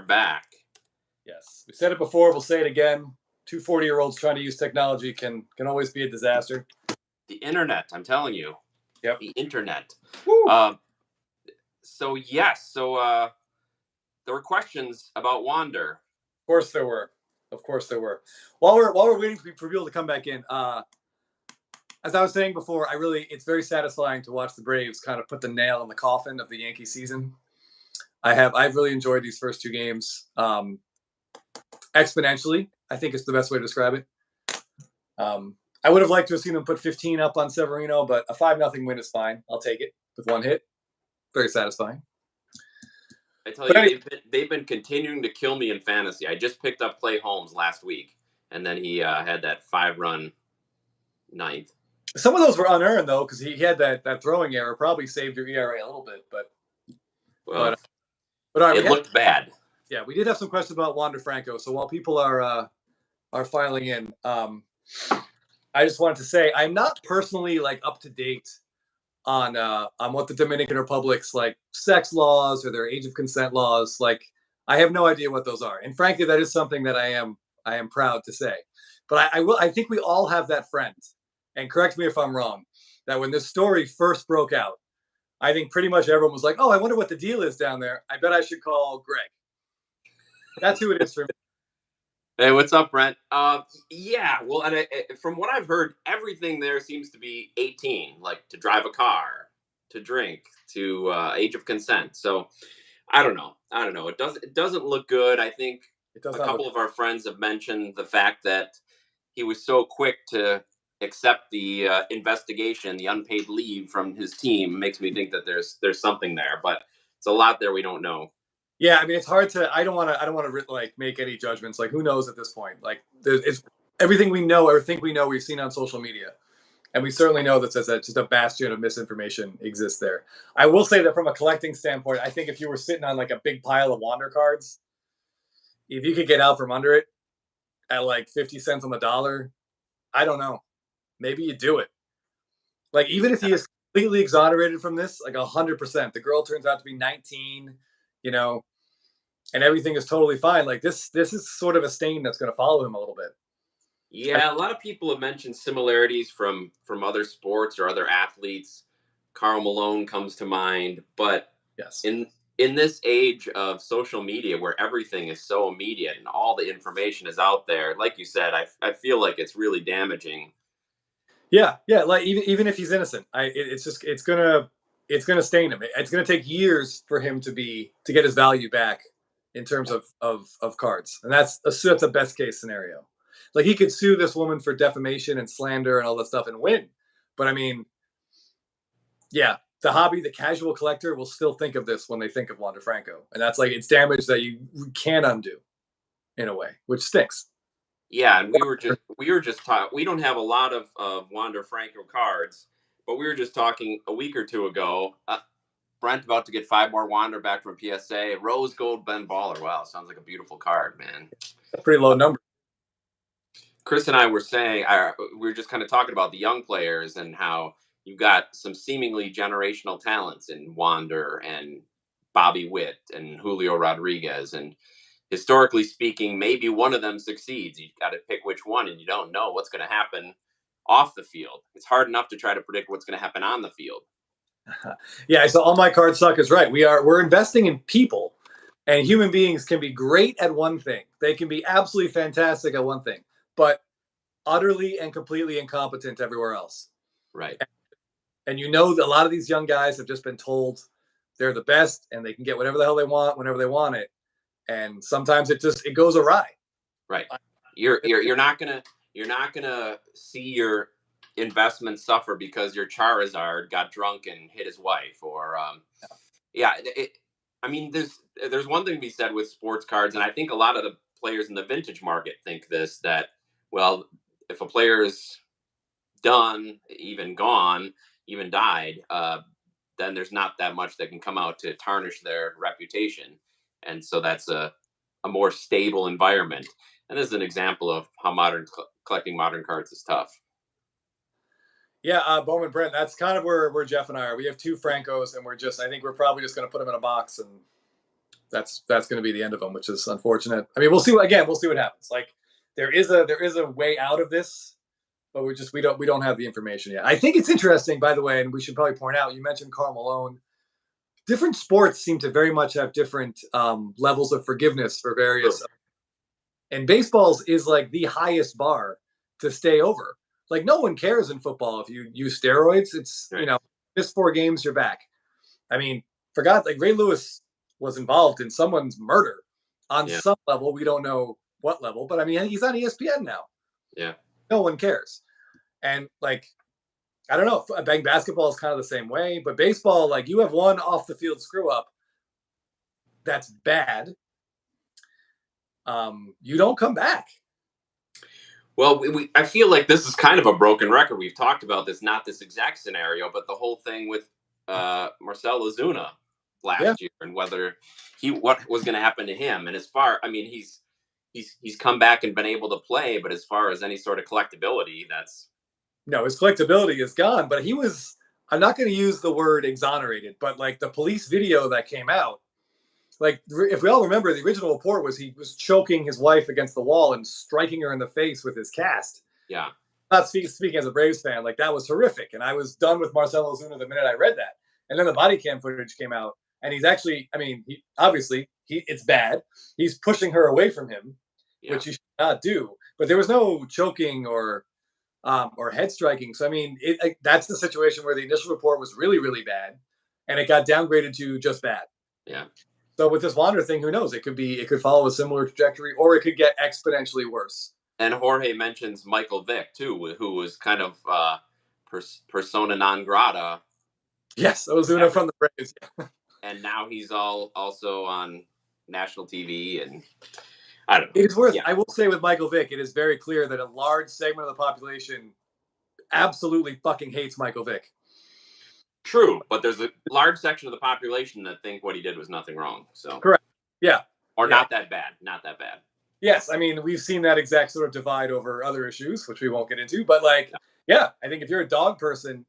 back. Yes. We said it before. We'll say it again. Two 40-year-olds trying to use technology can always be a disaster. The internet, I'm telling you. Yep. The internet. Woo. So, yes. So, there were questions about Wander. Of course there were. Of course there were. While we're waiting for people to come back in, as I was saying before, it's very satisfying to watch the Braves kind of put the nail in the coffin of the Yankee season. I've really enjoyed these first two games. Exponentially, I think is the best way to describe it. I would have liked to have seen them put 15 up on Severino, but a 5-0 win is fine. I'll take it with one hit. Very satisfying. I tell you, they've been continuing to kill me in fantasy. I just picked up Clay Holmes last week, and then he had that 5-run ninth. Some of those were unearned, though, because he had that throwing error. Probably saved your ERA a little bit, but all right, it looked bad. Yeah, we did have some questions about Wander Franco. So while people are filing in, I just wanted to say I'm not personally up to date on what the Dominican Republic's sex laws or their age of consent laws. I have no idea what those are, and frankly, that is something that I am proud to say. But I think we all have that friend, and correct me if I'm wrong, that when this story first broke out, I think pretty much everyone was like, "Oh, I wonder what the deal is down there. I bet I should call Greg." That's who it is for me. Hey, what's up, Brent? Yeah, well, and from what I've heard, everything there seems to be 18, to drive a car, to drink, to age of consent. So I don't know. It doesn't look good. I think a couple of our friends have mentioned the fact that he was so quick to accept the investigation, the unpaid leave from his team. Makes me think that there's something there, but it's a lot there we don't know. Yeah, I mean, it's hard to. I don't want to make any judgments. Who knows at this point? It's everything we know or think we know. We've seen on social media, and we certainly know that just a bastion of misinformation exists there. I will say that from a collecting standpoint, I think if you were sitting on a big pile of Wander cards, if you could get out from under it at 50 cents on the dollar, I don't know. Maybe you do it. Even if he is completely exonerated from this, 100%, the girl turns out to be 19. And everything is totally fine. This is sort of a stain that's going to follow him a little bit. Yeah, a lot of people have mentioned similarities from other sports or other athletes. Karl Malone comes to mind, but yes, in this age of social media where everything is so immediate and all the information is out there, like you said, I feel like it's really damaging. Yeah. Even if he's innocent, it's gonna stain him. It's gonna take years for him to get his value back in terms of cards, and that's a best case scenario. He could sue this woman for defamation and slander and all that stuff and win, but I mean, yeah, the casual collector will still think of this when they think of Wander Franco, and that's it's damage that you can't undo, in a way, which stinks. Yeah, and we were just talking. We don't have a lot of Wander Franco cards, but we were just talking a week or two ago. Brent about to get 5 more Wander back from PSA. Rose Gold Ben Baller. Wow, sounds like a beautiful card, man. A pretty low number. Chris and I were saying, we were just kind of talking about the young players and how you've got some seemingly generational talents in Wander and Bobby Witt and Julio Rodriguez. And historically speaking, maybe one of them succeeds. You've got to pick which one, and you don't know what's going to happen off the field. It's hard enough to try to predict what's going to happen on the field. Yeah, so all my card suck is right. We're investing in people, and human beings can be great at one thing. They can be absolutely fantastic at one thing, but utterly and completely incompetent everywhere else. Right. And a lot of these young guys have just been told they're the best and they can get whatever the hell they want whenever they want it. And sometimes it goes awry. Right. You're not gonna see your investment suffer because your Charizard got drunk and hit his wife, or I mean, there's one thing to be said with sports cards, and I think a lot of the players in the vintage market think this, that, well, if a player is done, even gone, even died, then there's not that much that can come out to tarnish their reputation, and so that's a more stable environment. And this is an example of how collecting modern cards is tough. Yeah, Bowman Brent, that's kind of where Jeff and I are. We have 2 Francos, and I think we're probably just going to put them in a box and that's going to be the end of him, which is unfortunate. I mean, we'll see. We'll see what happens. Like there is a way out of this, but we don't have the information yet. I think it's interesting, by the way, and we should probably point out. You mentioned Karl Malone. Different sports seem to very much have different levels of forgiveness for various. True. And baseball's is like the highest bar to stay over. Like no one cares in football if you use steroids. It's Right. miss 4 games, you're back. I mean, forgot like Ray Lewis was involved in someone's murder on Yeah. some level. We don't know what level, but I mean, he's on ESPN now. Yeah. No one cares. And like, I don't know. I think basketball is kind of the same way, but baseball, like you have one off the field screw up that's bad. You don't come back. Well, I feel like this is kind of a broken record. We've talked about this, not this exact scenario, but the whole thing with Marcell Ozuna Yeah. last year and whether what was going to happen to him. And I mean, he's come back and been able to play, but as far as any sort of collectability, that's No, his collectability is gone, but he was, I'm not going to use the word exonerated, but like the police video that came out, like if we all remember, the original report was he was choking his wife against the wall and striking her in the face with his cast. yeah, Not speaking as a Braves fan, like that was horrific. And I was done with Marcell Ozuna the minute I read that. And then the body cam footage came out, and he's actually, I mean, it's bad. He's pushing her away from him, yeah. which you should not do. But there was no choking or head striking. So I mean, that's the situation where the initial report was really, really bad, and it got downgraded to just bad. Yeah. So with this Wander thing, who knows? It could follow a similar trajectory, or it could get exponentially worse. And Jorge mentions Michael Vick too, who was kind of persona non grata. Yes, Ozuna from the Braves. And now he's also on national TV, and I don't know. It is worth. Yeah. I will say with Michael Vick, it is very clear that a large segment of the population absolutely fucking hates Michael Vick. True, but there's a large section of the population that think what he did was nothing wrong. So correct. Yeah. Or not that bad. Not that bad. Yes, I mean we've seen that exact sort of divide over other issues, which we won't get into. But like, yeah, I think if you're a dog person,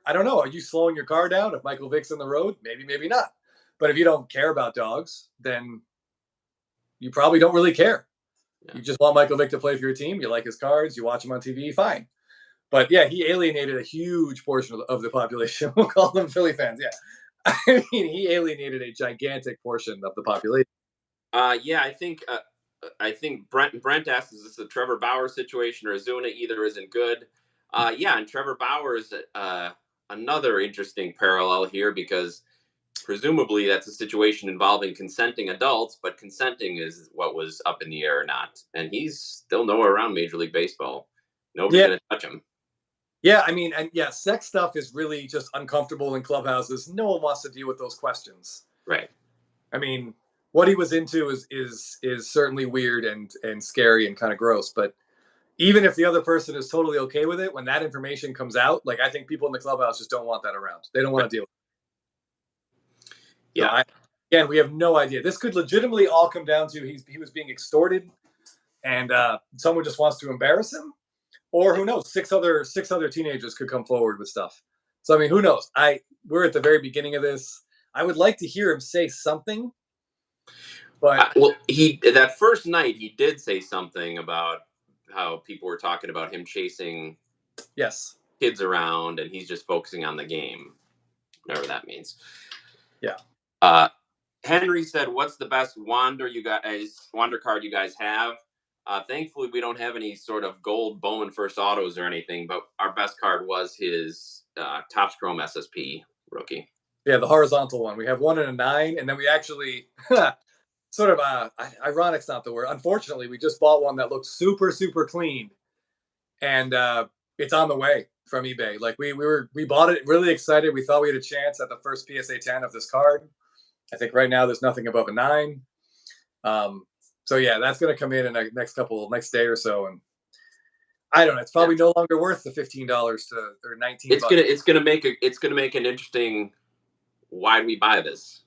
I don't know, are you slowing your car down if Michael Vick's in the road? Maybe, maybe not. But if you don't care about dogs, then you probably don't really care. Yeah. You just want Michael Vick to play for your team. You like his cards. You watch him on TV. Fine. But yeah, he alienated a huge portion of the population. We'll call them Philly fans. Yeah. I mean, he alienated a gigantic portion of the population. Yeah, I think Brent asked, is this a Trevor Bauer situation or Ozuna? Either isn't good. Yeah, and Trevor Bauer is another interesting parallel here because presumably that's a situation involving consenting adults, but consenting is what was up in the air or not. And he's still nowhere around Major League Baseball. Nobody's going to touch him. Yeah, I mean, and yeah, sex stuff is really just uncomfortable in clubhouses. No one wants to deal with those questions. Right. I mean, what he was into is certainly weird and scary and kind of gross. But even if the other person is totally okay with it, when that information comes out, like I think people in the clubhouse just don't want that around. They don't want to deal with it. Yeah. So again, we have no idea. This could legitimately all come down to he was being extorted, and someone just wants to embarrass him, or who knows, six other teenagers could come forward with stuff. So I mean, who knows? We're at the very beginning of this. I would like to hear him say something. But well, that first night he did say something about how people were talking about him chasing kids around, and he's just focusing on the game, whatever that means. Yeah. Henry said, "What's the best Wander card you guys have?" Thankfully, we don't have any sort of gold Bowman First Autos or anything, but our best card was his Topps Chrome SSP rookie. Yeah, the horizontal one. We have 1 and a 9, and then we actually sort of ironic's not the word. Unfortunately, we just bought one that looks super, super clean, and it's on the way from eBay. Like we bought it really excited. We thought we had a chance at the first PSA 10 of this card. I think right now there's nothing above a 9. So yeah, that's going to come in the next day or so, and I don't know. It's probably no longer worth the $15 or $19. It's gonna make an interesting. Why do we buy this?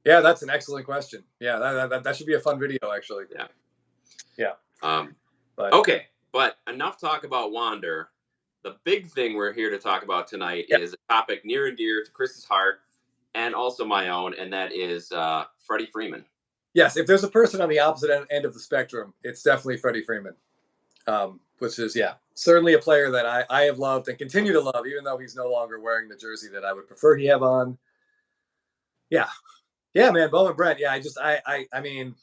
Yeah, that's an excellent question. Yeah, that should be a fun video, actually. Yeah. But enough talk about Wander. The big thing we're here to talk about tonight is a topic near and dear to Chris's heart and also my own, and that is Freddie Freeman. Yes, if there's a person on the opposite end of the spectrum, it's definitely Freddie Freeman, which is, yeah, certainly a player that I have loved and continue to love, even though he's no longer wearing the jersey that I would prefer he have on. Yeah, yeah, man, Bowman Brent. Yeah, I mean,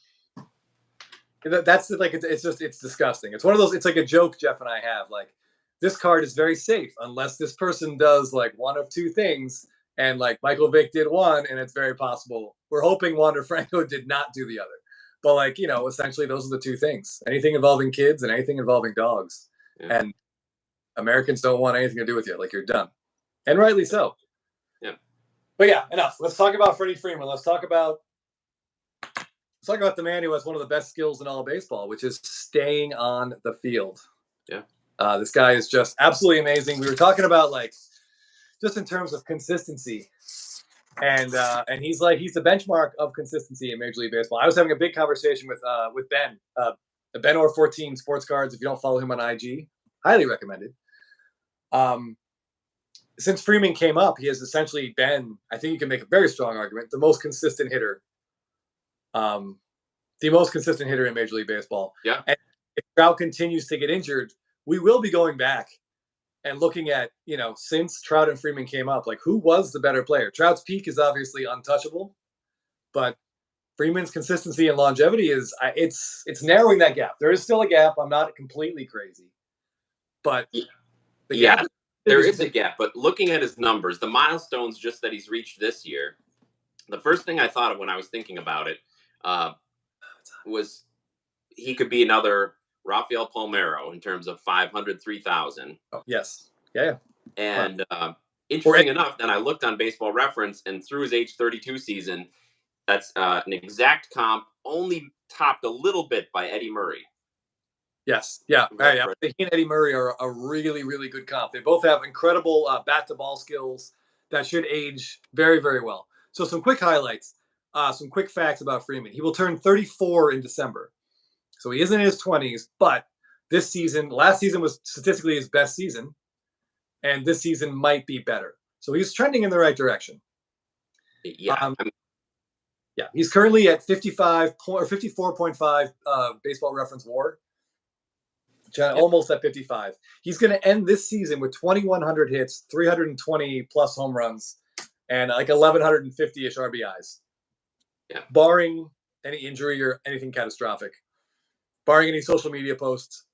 that's like it's just it's disgusting. It's one of those. It's like a joke Jeff and I have. Like, this card is very safe unless this person does like one of two things, and like Michael Vick did one, and it's very possible. We're hoping Wander Franco did not do the other. But like, essentially those are the two things: anything involving kids and anything involving dogs. Yeah. And Americans don't want anything to do with you. Like, you're done, and rightly so. Yeah. But yeah, enough. Let's talk about Freddie Freeman. Let's talk about the man who has one of the best skills in all of baseball, which is staying on the field. Yeah. This guy is just absolutely amazing. We were talking about, like, just in terms of consistency, and he's the benchmark of consistency in Major League Baseball. I was having a big conversation with Ben, the Ben or 14 Sports Cards. If you don't follow him on IG, highly recommended. Since Freeman came up, he has essentially been, I think you can make a very strong argument, the most consistent hitter. The most consistent hitter in Major League Baseball. Yeah. And if Trout continues to get injured, we will be going back and looking at, since Trout and Freeman came up, like, who was the better player? Trout's peak is obviously untouchable, but Freeman's consistency and longevity is it's narrowing that gap. There is still a gap. I'm not completely crazy, but the gap, there is a gap. But looking at his numbers, the milestones just that he's reached this year, the first thing I thought of when I was thinking about it was he could be another Rafael Palmeiro in terms of 500, 3,000. Oh, yes. Yeah. And interesting enough, then I looked on Baseball Reference, and through his age 32 season, that's an exact comp, only topped a little bit by Eddie Murray. Yes. Yeah. Yeah. He and Eddie Murray are a really, really good comp. They both have incredible bat-to-ball skills that should age very, very well. So some quick highlights, some quick facts about Freeman. He will turn 34 in December. So he isn't in his 20s, but last season was statistically his best season, and this season might be better. So he's trending in the right direction. Yeah. Yeah, he's currently at 54.5 Baseball Reference WAR, almost at 55. He's going to end this season with 2,100 hits, 320 plus home runs, and like 1,150-ish RBIs. Yeah. Barring any injury or anything catastrophic. Barring any social media posts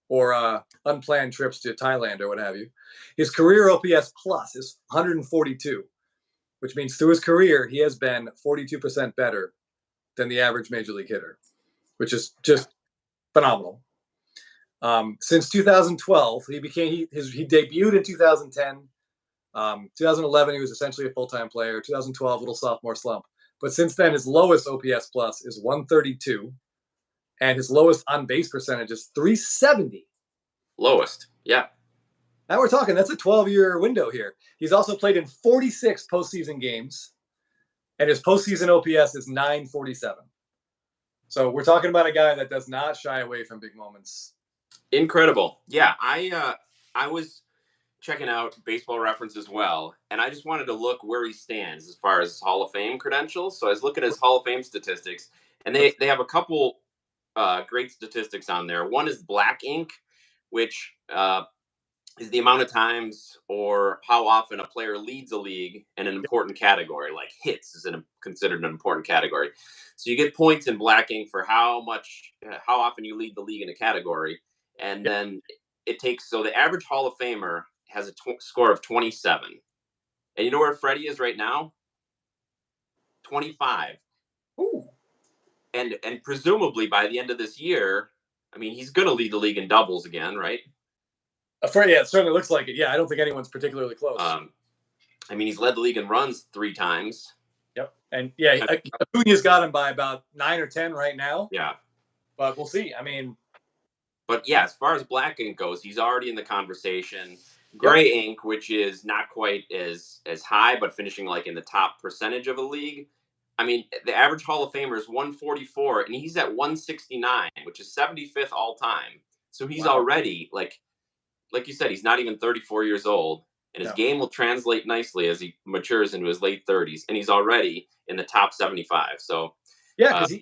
or unplanned trips to Thailand or what have you. His career OPS plus is 142, which means through his career, he has been 42% better than the average Major League hitter, which is just phenomenal. Since 2012, he debuted in 2010. 2011, he was essentially a full-time player. 2012, little sophomore slump. But since then, his lowest OPS plus is 132. And his lowest on-base percentage is 370. Lowest, yeah. Now we're talking, that's a 12-year window here. He's also played in 46 postseason games, and his postseason OPS is 947. So we're talking about a guy that does not shy away from big moments. Incredible. Yeah, I was checking out Baseball Reference as well, and I just wanted to look where he stands as far as Hall of Fame credentials. So I was looking at his Hall of Fame statistics, and they have a couple great statistics on there. One is black ink, which is the amount of times or how often a player leads a league in an important category, like hits is considered an important category. So you get points in black ink for how often you lead the league in a category. And then so the average Hall of Famer has a score of 27. And you know where Freddie is right now? 25. Ooh. And presumably by the end of this year, I mean, he's going to lead the league in doubles again, right? Yeah, it certainly looks like it. Yeah, I don't think anyone's particularly close. I mean, he's led the league in runs 3 times. Yep. And yeah, Acuna's got him by about 9 or 10 right now. Yeah. But we'll see. I mean. But yeah, as far as black ink goes, he's already in the conversation. Gray ink, which is not quite as high, but finishing like in the top percentage of the league. I mean, the average Hall of Famer is 144, and he's at 169, which is 75th all time. So he's already, like you said, he's not even 34 years old, and his game will translate nicely as he matures into his late 30s, and he's already in the top 75. So yeah, because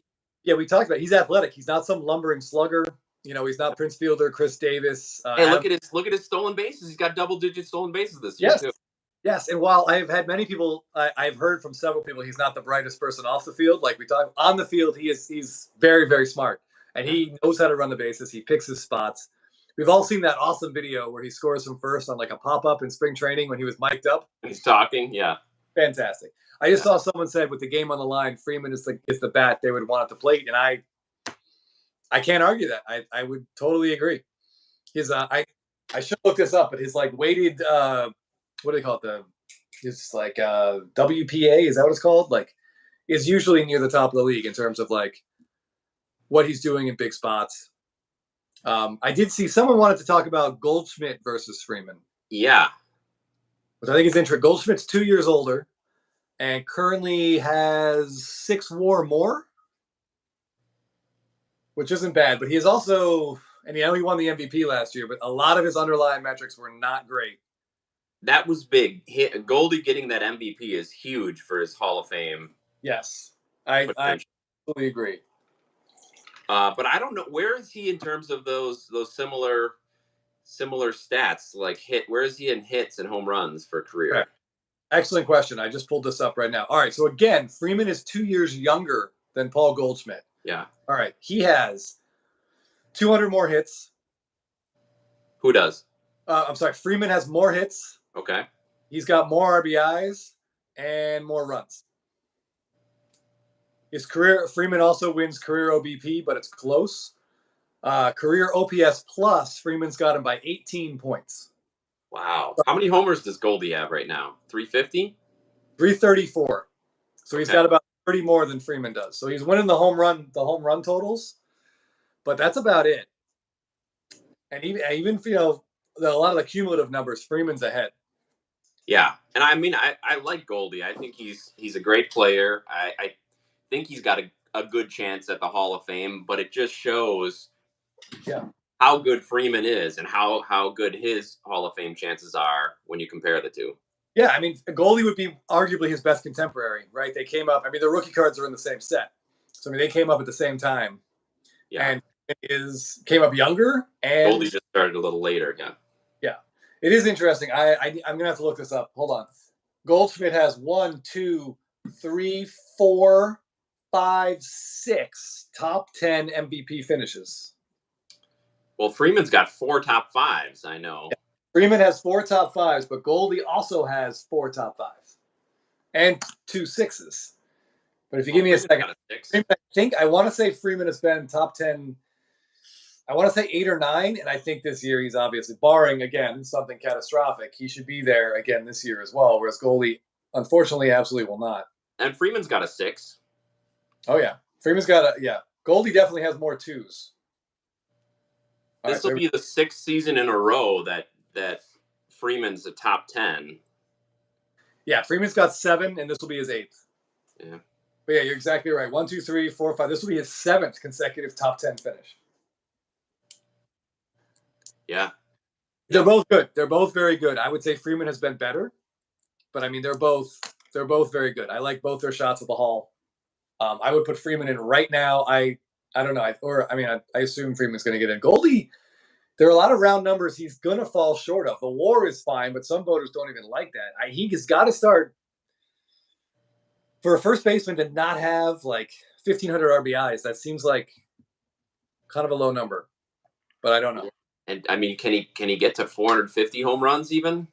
Yeah, we talked about it. He's athletic. He's not some lumbering slugger. He's not Prince Fielder, Chris Davis. Hey, look at his stolen bases. He's got double-digit stolen bases this year Yes, too. yes. And while I have had many people, I've heard from several people, he's not the brightest person off the field. Like we talk on the field, he's very, very smart, and he knows how to run the bases. He picks his spots. We've all seen that awesome video where he scores from first on like a pop up in spring training when he was mic'd up. He's talking, yeah. Fantastic. I just saw someone said with the game on the line, Freeman is the bat they would want at the plate, and I can't argue that. I would totally agree. His I should look this up, but his like weighted what do they call it? His like WPA, is that what it's called? Like is usually near the top of the league in terms of like what he's doing in big spots. I did see someone wanted to talk about Goldschmidt versus Freeman. Yeah. Which I think is interesting. Goldschmidt's 2 years older and currently has 6 WAR more, which isn't bad. But he is also, and he won the MVP last year, but a lot of his underlying metrics were not great. That was big. Goldie getting that MVP is huge for his Hall of Fame. Yes, I totally agree. But I don't know, where is he in terms of those similar stats, like where is he in hits and home runs for career? Okay. Excellent question. I just pulled this up right now. All right, so again, Freeman is 2 years younger than Paul Goldschmidt. Yeah. All right, he has 200 more hits. Who does? I'm sorry, Freeman has more hits. Okay. He's got more RBIs and more runs. Freeman also wins career OBP, but it's close. Career OPS plus, Freeman's got him by 18 points. Wow. How many homers does Goldie have right now? 350? 334. So he's got about 30 more than Freeman does. So he's winning the home run totals, but that's about it. And even a lot of the cumulative numbers, Freeman's ahead. Yeah, and I mean, I like Goldie. I think he's a great player. I think he's got a good chance at the Hall of Fame, but it just shows how good Freeman is and how good his Hall of Fame chances are when you compare the two. Yeah, I mean, Goldie would be arguably his best contemporary, right? They came up. I mean, the rookie cards are in the same set, so I mean, they came up at the same time. Yeah, and came up younger, and Goldie just started a little later. Yeah. Yeah, it is interesting. I'm gonna have to look this up. Hold on. Goldschmidt has 1, 2, 3, 4, 5, 6 top 10 MVP finishes. Well, Freeman's got 4 top 5s. I know. Yeah. Freeman has 4 top 5s, but Goldie also has 4 top 5s and 2 6s. But if you give me a second, I want to say Freeman has been top 10. I want to say 8 or 9, and I think this year he's obviously, barring again something catastrophic, he should be there again this year as well. Whereas Goldie, unfortunately, absolutely will not. And Freeman's got a 6. Oh yeah, Freeman's got Goldie definitely has more 2s. This will be the 6th season in a row that Freeman's a top 10. Yeah, Freeman's got 7, and this will be his 8th. Yeah. But yeah, you're exactly right. 1, 2, 3, 4, 5. This will be his 7th consecutive top 10 finish. Yeah. They're both good. They're both very good. I would say Freeman has been better, but I mean they're both very good. I like both their shots at the Hall. I would put Freeman in right now. I don't know. I assume Freeman's going to get in. Goldie, there are a lot of round numbers he's going to fall short of. The WAR is fine, but some voters don't even like that. He has got to start, for a first baseman to not have like 1,500 RBIs. That seems like kind of a low number, but I don't know. And I mean, can he get to 450 home runs even?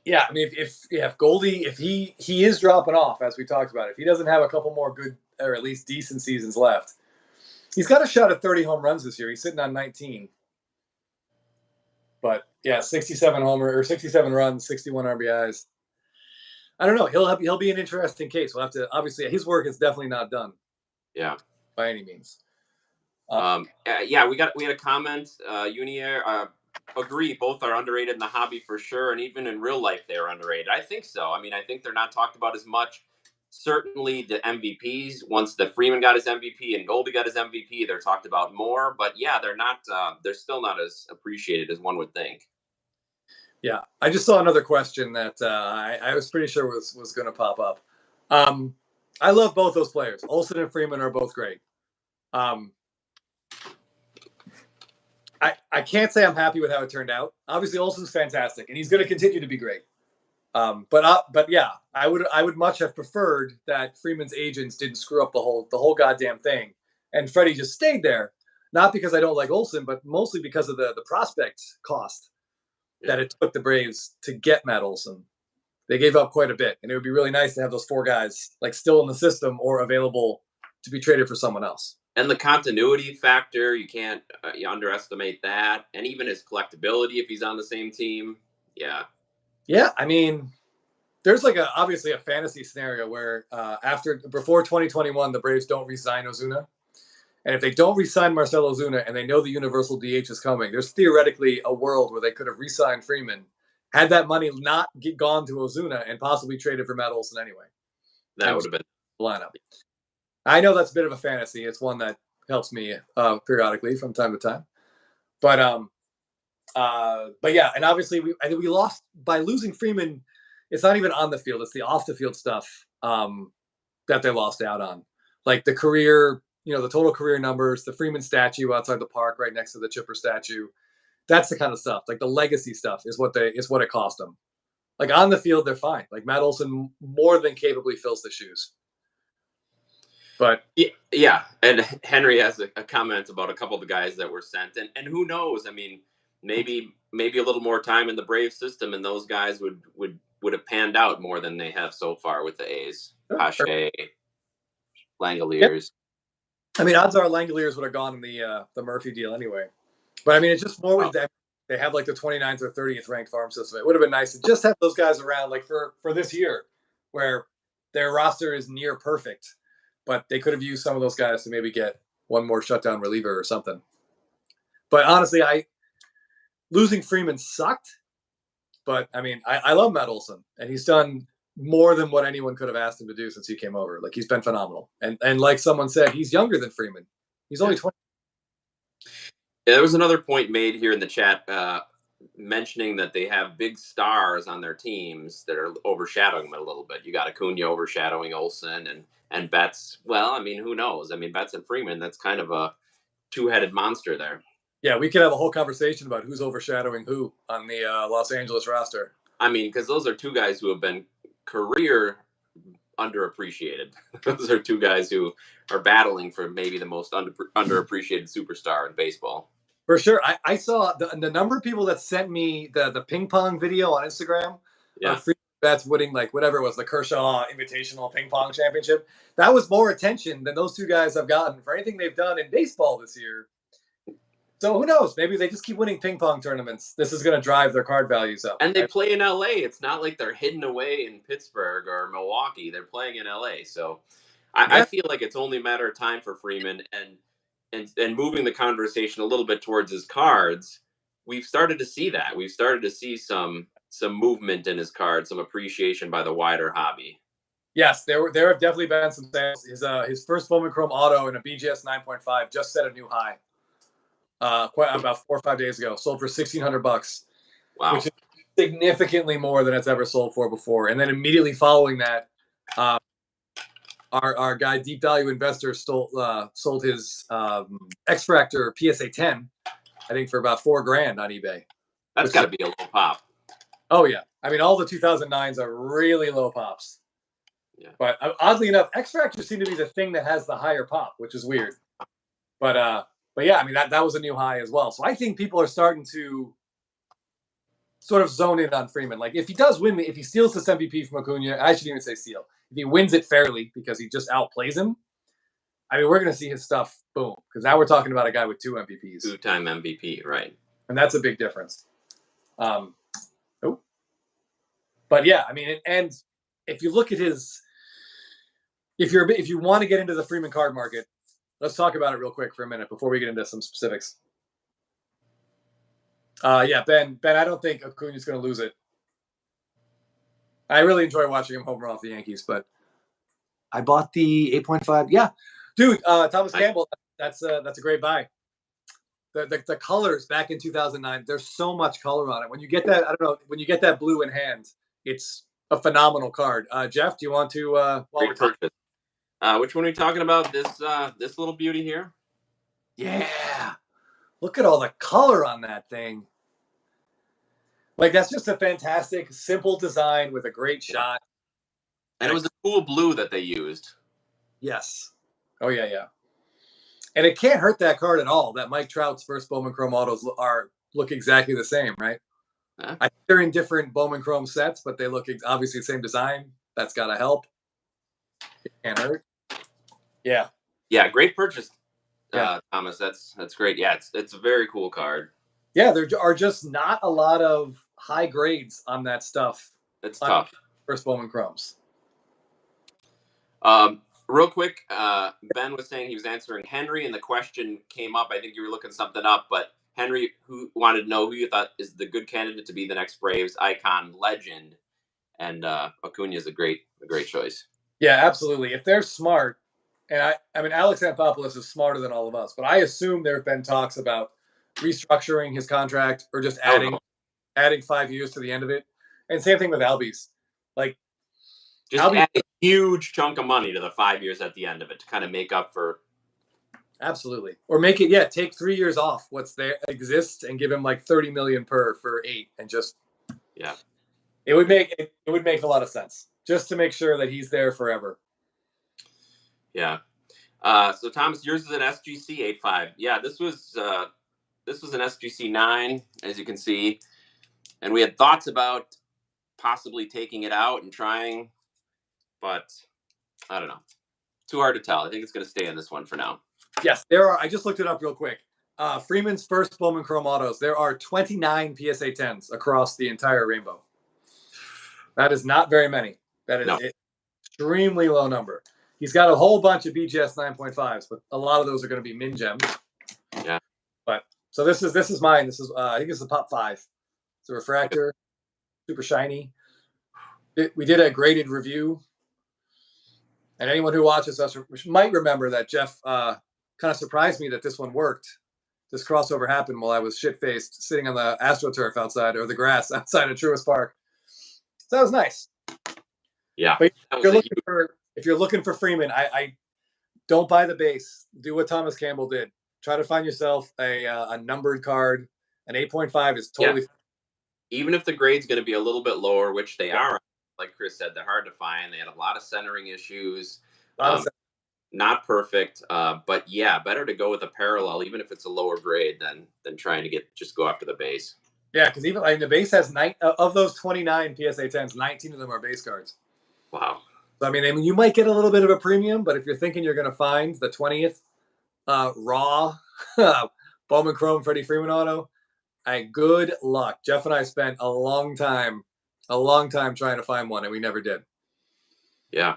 Yeah, I mean, if Goldie, if he is dropping off, as we talked about, if he doesn't have a couple more good or at least decent seasons left, he's got a shot at 30 home runs this year. He's sitting on 19. But yeah, 67 runs, 61 RBIs. I don't know. He'll be an interesting case. We'll have to, obviously his work is definitely not done. Yeah, by any means. Yeah, we had a comment. Unier, agree. Both are underrated in the hobby for sure, and even in real life, they are underrated. I think so. I mean, I think they're not talked about as much. Certainly, the MVPs. Once the Freeman got his MVP and Goldie got his MVP, they're talked about more. But yeah, they're not. They're still not as appreciated as one would think. Yeah, I just saw another question that I was pretty sure was going to pop up. I love both those players. Olsen and Freeman are both great. Um, I can't say I'm happy with how it turned out. Obviously, Olson's fantastic, and he's going to continue to be great. But yeah, I would much have preferred that Freeman's agents didn't screw up the whole goddamn thing, and Freddie just stayed there. Not because I don't like Olson, but mostly because of the prospect cost that it took the Braves to get Matt Olson. They gave up quite a bit, and it would be really nice to have those 4 guys like still in the system or available to be traded for someone else. And the continuity factor, you can't you underestimate that, and even his collectability if he's on the same team. Yeah. Yeah, I mean, there's like obviously a fantasy scenario where before 2021, the Braves don't re-sign Ozuna, and if they don't re-sign Marcell Ozuna and they know the universal DH is coming, there's theoretically a world where they could have re-signed Freeman, had that money not gone to Ozuna, and possibly traded for Matt Olson anyway. That would have been lineup. I know that's a bit of a fantasy. It's one that helps me periodically from time to time. But yeah, and obviously I think we lost by losing Freeman. It's not even on the field; it's the off the field stuff that they lost out on, like the career, the total career numbers, the Freeman statue outside the park, right next to the Chipper statue. That's the kind of stuff. Like the legacy stuff is what it cost them. Like on the field, they're fine. Like Matt Olson more than capably fills the shoes. But yeah, and Henry has a comment about a couple of the guys that were sent, and who knows? I mean, maybe a little more time in the Brave system, and those guys would have panned out more than they have so far with the A's. Pache, Langoliers. I mean, odds are Langoliers would have gone in the Murphy deal anyway. But I mean, it's just more with them. They have like the 29th or 30th ranked farm system. It would have been nice to just have those guys around, like for this year, where their roster is near perfect. But they could have used some of those guys to maybe get one more shutdown reliever or something. But honestly, losing Freeman sucked. But I mean, I love Matt Olson, and he's done more than what anyone could have asked him to do since he came over. Like he's been phenomenal. And like someone said, he's younger than Freeman. He's only 20. Yeah, there was another point made here in the chat mentioning that they have big stars on their teams that are overshadowing them a little bit. You got Acuna overshadowing Olson and Betts. Well, I mean, who knows? I mean, Betts and Freeman, that's kind of a two-headed monster there. Yeah, we could have a whole conversation about who's overshadowing who on the Los Angeles roster. I mean, because those are 2 guys who have been career underappreciated. Those are 2 guys who are battling for maybe the most underappreciated superstar in baseball. For sure. I saw the number of people that sent me the ping pong video on Instagram. Yeah. Betts winning, like, whatever it was, the Kershaw Invitational Ping Pong Championship. That was more attention than those 2 guys have gotten for anything they've done in baseball this year. So who knows? Maybe they just keep winning ping pong tournaments. This is going to drive their card values up. And they play in LA. It's not like they're hidden away in Pittsburgh or Milwaukee. They're playing in LA. So I feel like it's only a matter of time for Freeman and moving the conversation a little bit towards his cards. We've started to see that. We've started to see some movement in his cards, some appreciation by the wider hobby. Yes, there have definitely been some sales. His first Bowman Chrome Auto in a BGS 9.5 just set a new high. About 4 or 5 days ago, sold for $1,600. Wow, which is significantly more than it's ever sold for before. And then immediately following that, our guy Deep Value Investor sold his X-Fractor PSA 10, I think for about $4,000 on eBay. That's got to be a low pop. Oh yeah, I mean all the 2009s are really low pops. Yeah, but oddly enough, X-Fractor seem to be the thing that has the higher pop, which is weird. But yeah, I mean, that was a new high as well. So I think people are starting to sort of zone in on Freeman. Like, if he does win, if he steals this MVP from Acuna, I shouldn't even say steal. If he wins it fairly because he just outplays him, I mean, we're going to see his stuff boom. Because now we're talking about a guy with 2 MVPs. 2-time MVP, right. And that's a big difference. But yeah, I mean, and if you look at his, if you want to get into the Freeman card market, let's talk about it real quick for a minute before we get into some specifics. Yeah, Ben, I don't think Acuna's going to lose it. I really enjoy watching him home run off the Yankees, but I bought the 8.5. Yeah, dude, Thomas Campbell, that's a great buy. The colors back in 2009, there's so much color on it. When you get that, I don't know, when you get that blue in hand, it's a phenomenal card. Jeff, do you want to? Which one are you talking about? This little beauty here? Yeah. Look at all the color on that thing. Like, that's just a fantastic, simple design with a great Yeah. shot. And it was a cool blue that they used. Yes. Oh, yeah, yeah. And it can't hurt that card at all that Mike Trout's first Bowman Chrome autos look exactly the same, right? Yeah. I think they're in different Bowman Chrome sets, but they look obviously the same design. That's got to help. It can't hurt. Yeah. Yeah, great purchase, Yeah. Thomas. That's great. Yeah, it's a very cool card. Yeah, there are just not a lot of high grades on that stuff. It's On tough. first Bowman Chromes. Real quick, Ben was saying he was answering Henry, and the question came up. I think you were looking something up, but Henry, who wanted to know who you thought is the good candidate to be the next Braves icon legend, and Acuna is a great choice. Yeah, absolutely. If they're smart, and I mean, Alex Anthopoulos is smarter than all of us, but I assume there have been talks about restructuring his contract or just adding 5 years to the end of it. And same thing with Albies. Like, just add a huge chunk of money to the 5 years at the end of it to kind of make up for. Absolutely. Or make it, take 3 years off what's there exists and give him like 30 million per for 8 and just it would make a lot of sense just to make sure that he's there forever. Yeah. So Thomas, yours is an SGC 85. Yeah, this was an SGC 9, as you can see, and we had thoughts about possibly taking it out and trying, but I don't know. Too hard to tell. I think it's going to stay in this one for now. Yes, there are. I just looked it up real quick. Freeman's first Bowman Chrome autos. There are 29 PSA 10s across the entire rainbow. That is not very many. That is an extremely low number. He's got a whole bunch of BGS 9.5s, but a lot of those are going to be min gems. Yeah. But so this is mine. This is I think it's the Pop 5. It's a refractor, super shiny. We did a graded review, and anyone who watches us might remember that Jeff kind of surprised me that this one worked. This crossover happened while I was shit-faced sitting on the AstroTurf outside, or the grass outside of Truist Park. So that was nice. Yeah. But if you're looking for Freeman, I don't buy the base. Do what Thomas Campbell did. Try to find yourself a numbered card. An 8.5 is totally. Yeah. Even if the grade's going to be a little bit lower, which they are, like Chris said, they're hard to find. They had a lot of centering issues. Not perfect, but yeah, better to go with a parallel, even if it's a lower grade, than trying to just go after the base. Yeah, because even the base has of those 29 PSA 10s, 19 of them are base cards. Wow. So I mean, you might get a little bit of a premium, but if you're thinking you're going to find the 20th raw Bowman Chrome Freddie Freeman auto, good luck. Jeff and I spent a long time trying to find one, and we never did. Yeah.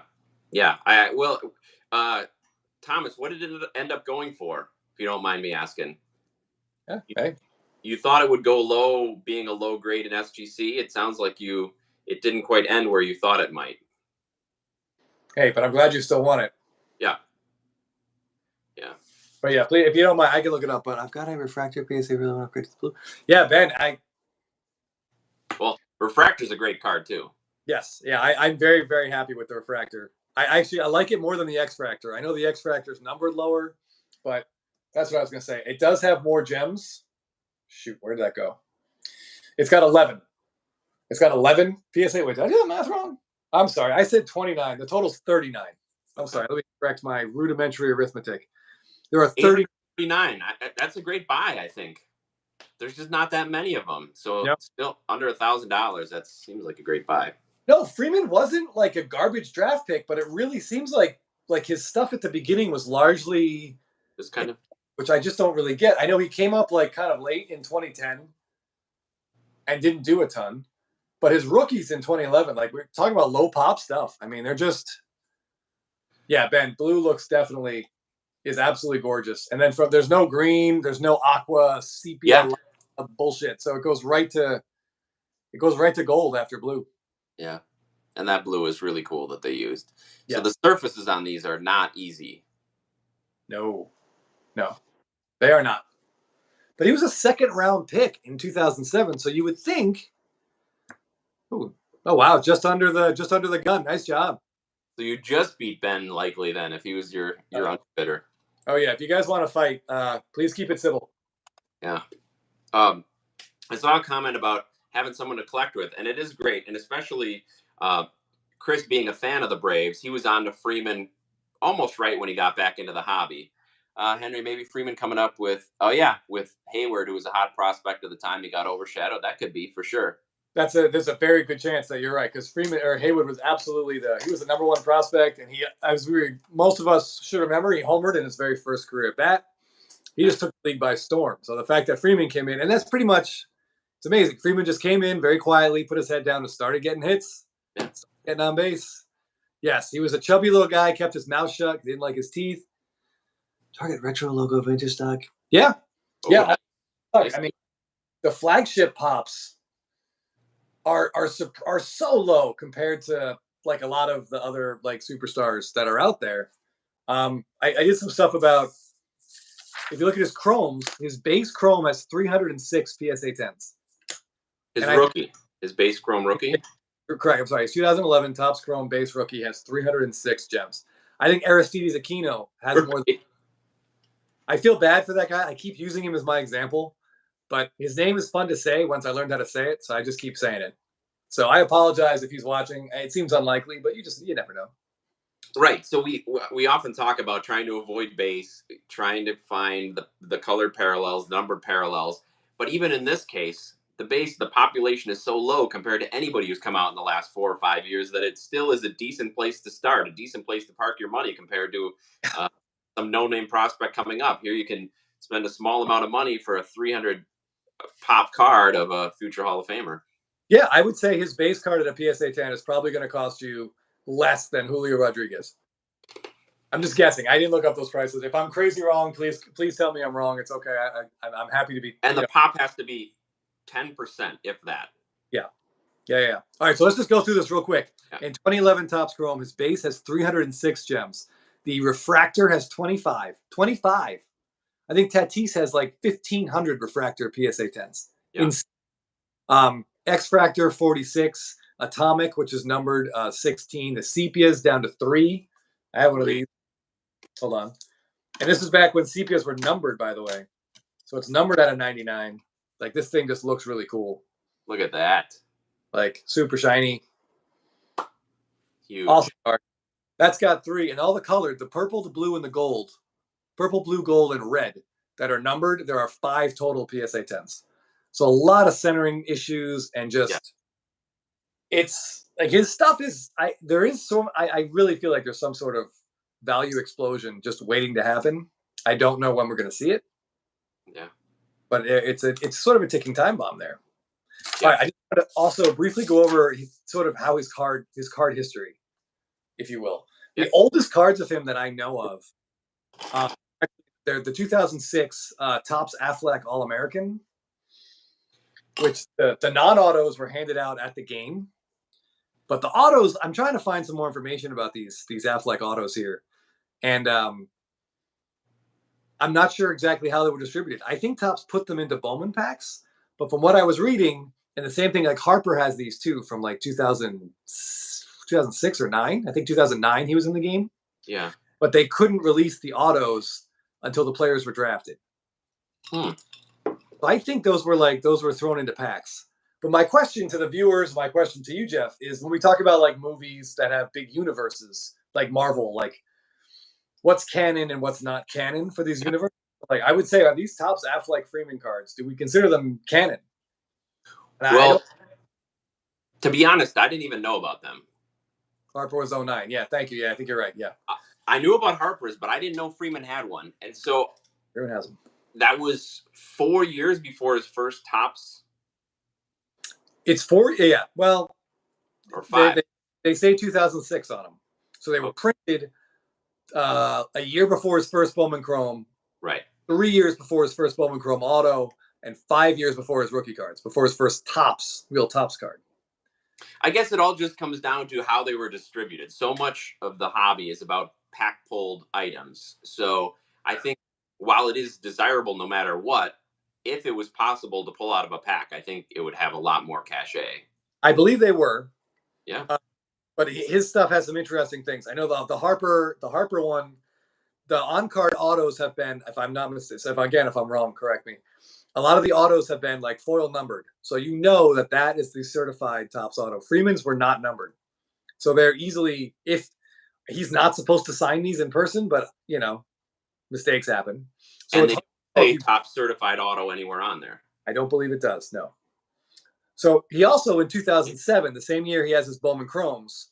Thomas, what did it end up going for, if you don't mind me asking? Yeah. Hey. You thought it would go low, being a low grade in SGC. It sounds like it didn't quite end where you thought it might. Hey, but I'm glad you still want it. Yeah. But yeah, please, if you don't mind, I can look it up. But I've got a refractor PSA really want to upgrade to blue. Yeah, Ben, Well, refractor's a great card too. Yes, yeah, I'm very, very happy with the refractor. I like it more than the X-Fractor. I know the X-Fractor is numbered lower, but that's what I was going to say. It does have more gems. Shoot, where did that go? It's got 11. It's got 11 PSA. Wait, did I do the math wrong? I'm sorry. I said 29. The total's 39. I'm sorry. Let me correct my rudimentary arithmetic. There are 39. That's a great buy, I think. There's just not that many of them. So still under $1,000. That seems like a great buy. No, Freeman wasn't like a garbage draft pick, but it really seems like his stuff at the beginning was largely just kind of, which I just don't really get. I know he came up like kind of late in 2010 and didn't do a ton, but his rookies in 2011, like we're talking about low pop stuff. I mean, they're just, Ben, blue is absolutely gorgeous. And then there's no green, there's no aqua, sepia bullshit. So it goes right to gold after blue. Yeah. And that blue is really cool that they used. So the surfaces on these are not easy. No, they are not. But he was a second round pick in 2007. So you would think, oh wow, just under the gun. Nice job. So you just beat Ben likely then if he was your bidder. Oh yeah, if you guys want to fight, please keep it civil. Yeah. Um, I saw a comment about having someone to collect with, and it is great, and especially uh, Chris being a fan of the Braves, he was on to Freeman almost right when he got back into the hobby. Henry, maybe Freeman coming up with, oh yeah, with Hayward, who was a hot prospect at the time he got overshadowed. That could be for sure. There's a very good chance that you're right because Freeman or Haywood was absolutely he was the number one prospect, and he, as most of us should remember, he homered in his very first career at bat. He just took the league by storm. So the fact that Freeman came in, and that's pretty much, it's amazing. Freeman just came in very quietly, put his head down, and started getting hits, getting on base. Yes, he was a chubby little guy, kept his mouth shut, didn't like his teeth. Target retro logo vintage stock. Yeah, yeah. Nice. I mean, the flagship pops are so low compared to like a lot of the other like superstars that are out there. I did some stuff about, if you look at his chromes, his base chrome has 306 PSA 10s. His base chrome rookie. Correct. I'm sorry. His 2011 Topps Chrome base rookie has 306 gems. I think Aristides Aquino has more. I feel bad for that guy. I keep using him as my example, but his name is fun to say once I learned how to say it, so I just keep saying it. So I apologize if he's watching. It seems unlikely, but you never know. Right. So we often talk about trying to avoid base, trying to find the colored parallels, numbered parallels. But even in this case, the population is so low compared to anybody who's come out in the last 4 or 5 years that it still is a decent place to start, a decent place to park your money compared to some no-name prospect coming up. Here you can spend a small amount of money for a 300 pop card of a future Hall of Famer. Yeah, I would say his base card at a PSA 10 is probably going to cost you less than Julio Rodriguez. I'm just guessing. I didn't look up those prices. If I'm crazy wrong, please tell me I'm wrong. It's okay. I'm happy to be. And the pop has to be 10%, if that. Yeah. All right, so let's just go through this real quick. Yeah. In 2011 Topps Chrome, his base has 306 gems. The refractor has 25. 25. I think Tatis has like 1,500 refractor PSA 10s. Yeah. X-Fractor 46. Atomic, which is numbered 16. The Sepia's down to 3. I have one of these. Hold on. And this is back when Sepias were numbered, by the way. So it's numbered at a 99. Like, this thing just looks really cool. Look at that. Like, super shiny. Huge. Awesome card. That's got 3. And all the colors, the purple, the blue, and the gold. Purple, blue, gold, and red that are numbered. There are 5 total PSA 10s. So a lot of centering issues and just, it's like his stuff is, I really feel like there's some sort of value explosion just waiting to happen. I don't know when we're going to see it. Yeah. But it's sort of a ticking time bomb there. Yeah. All right, I just want to also briefly go over sort of how his card history, if you will. Yeah. The oldest cards of him that I know of, they're the 2006 Topps Affleck All-American, which the non-autos were handed out at the game. But the autos, I'm trying to find some more information about these Affleck autos here. And I'm not sure exactly how they were distributed. I think Topps put them into Bowman packs. But from what I was reading, and the same thing, like Harper has these too from like 2006 or 9. I think 2009 he was in the game. Yeah. But they couldn't release the autos until the players were drafted. So I think those were thrown into packs. But my question to the viewers, my question to you, Jeff, is when we talk about like movies that have big universes, like Marvel, like what's canon and what's not canon for these universes? Like I would say, are these Topps Affleck Freeman cards, do we consider them canon? And well, to be honest, I didn't even know about them. Harper was 09. Yeah, thank you. Yeah, I think you're right. Yeah. I knew about Harper's, but I didn't know Freeman had one. And so Freeman has them. That was 4 years before his first Topps. It's 4, yeah. Well, or 5. They say 2006 on them, so they were printed a year before his first Bowman Chrome. Right. 3 years before his first Bowman Chrome Auto, and 5 years before his rookie cards, before his first real Topps card. I guess it all just comes down to how they were distributed. So much of the hobby is about pack-pulled items. So I think while it is desirable no matter what, if it was possible to pull out of a pack, I think it would have a lot more cachet. I believe they were. Yeah. But his stuff has some interesting things. I know the Harper one, the on-card autos have been, if I'm not mistaken, if I'm wrong, correct me. A lot of the autos have been like foil numbered, so you know that that is the certified Topps auto. Freeman's were not numbered, so they're easily, if he's not supposed to sign these in person, but mistakes happen. So And it's they hard don't to know if say top certified auto anywhere on there. I don't believe it does. No. So he also in 2007, the same year he has his Bowman Chromes,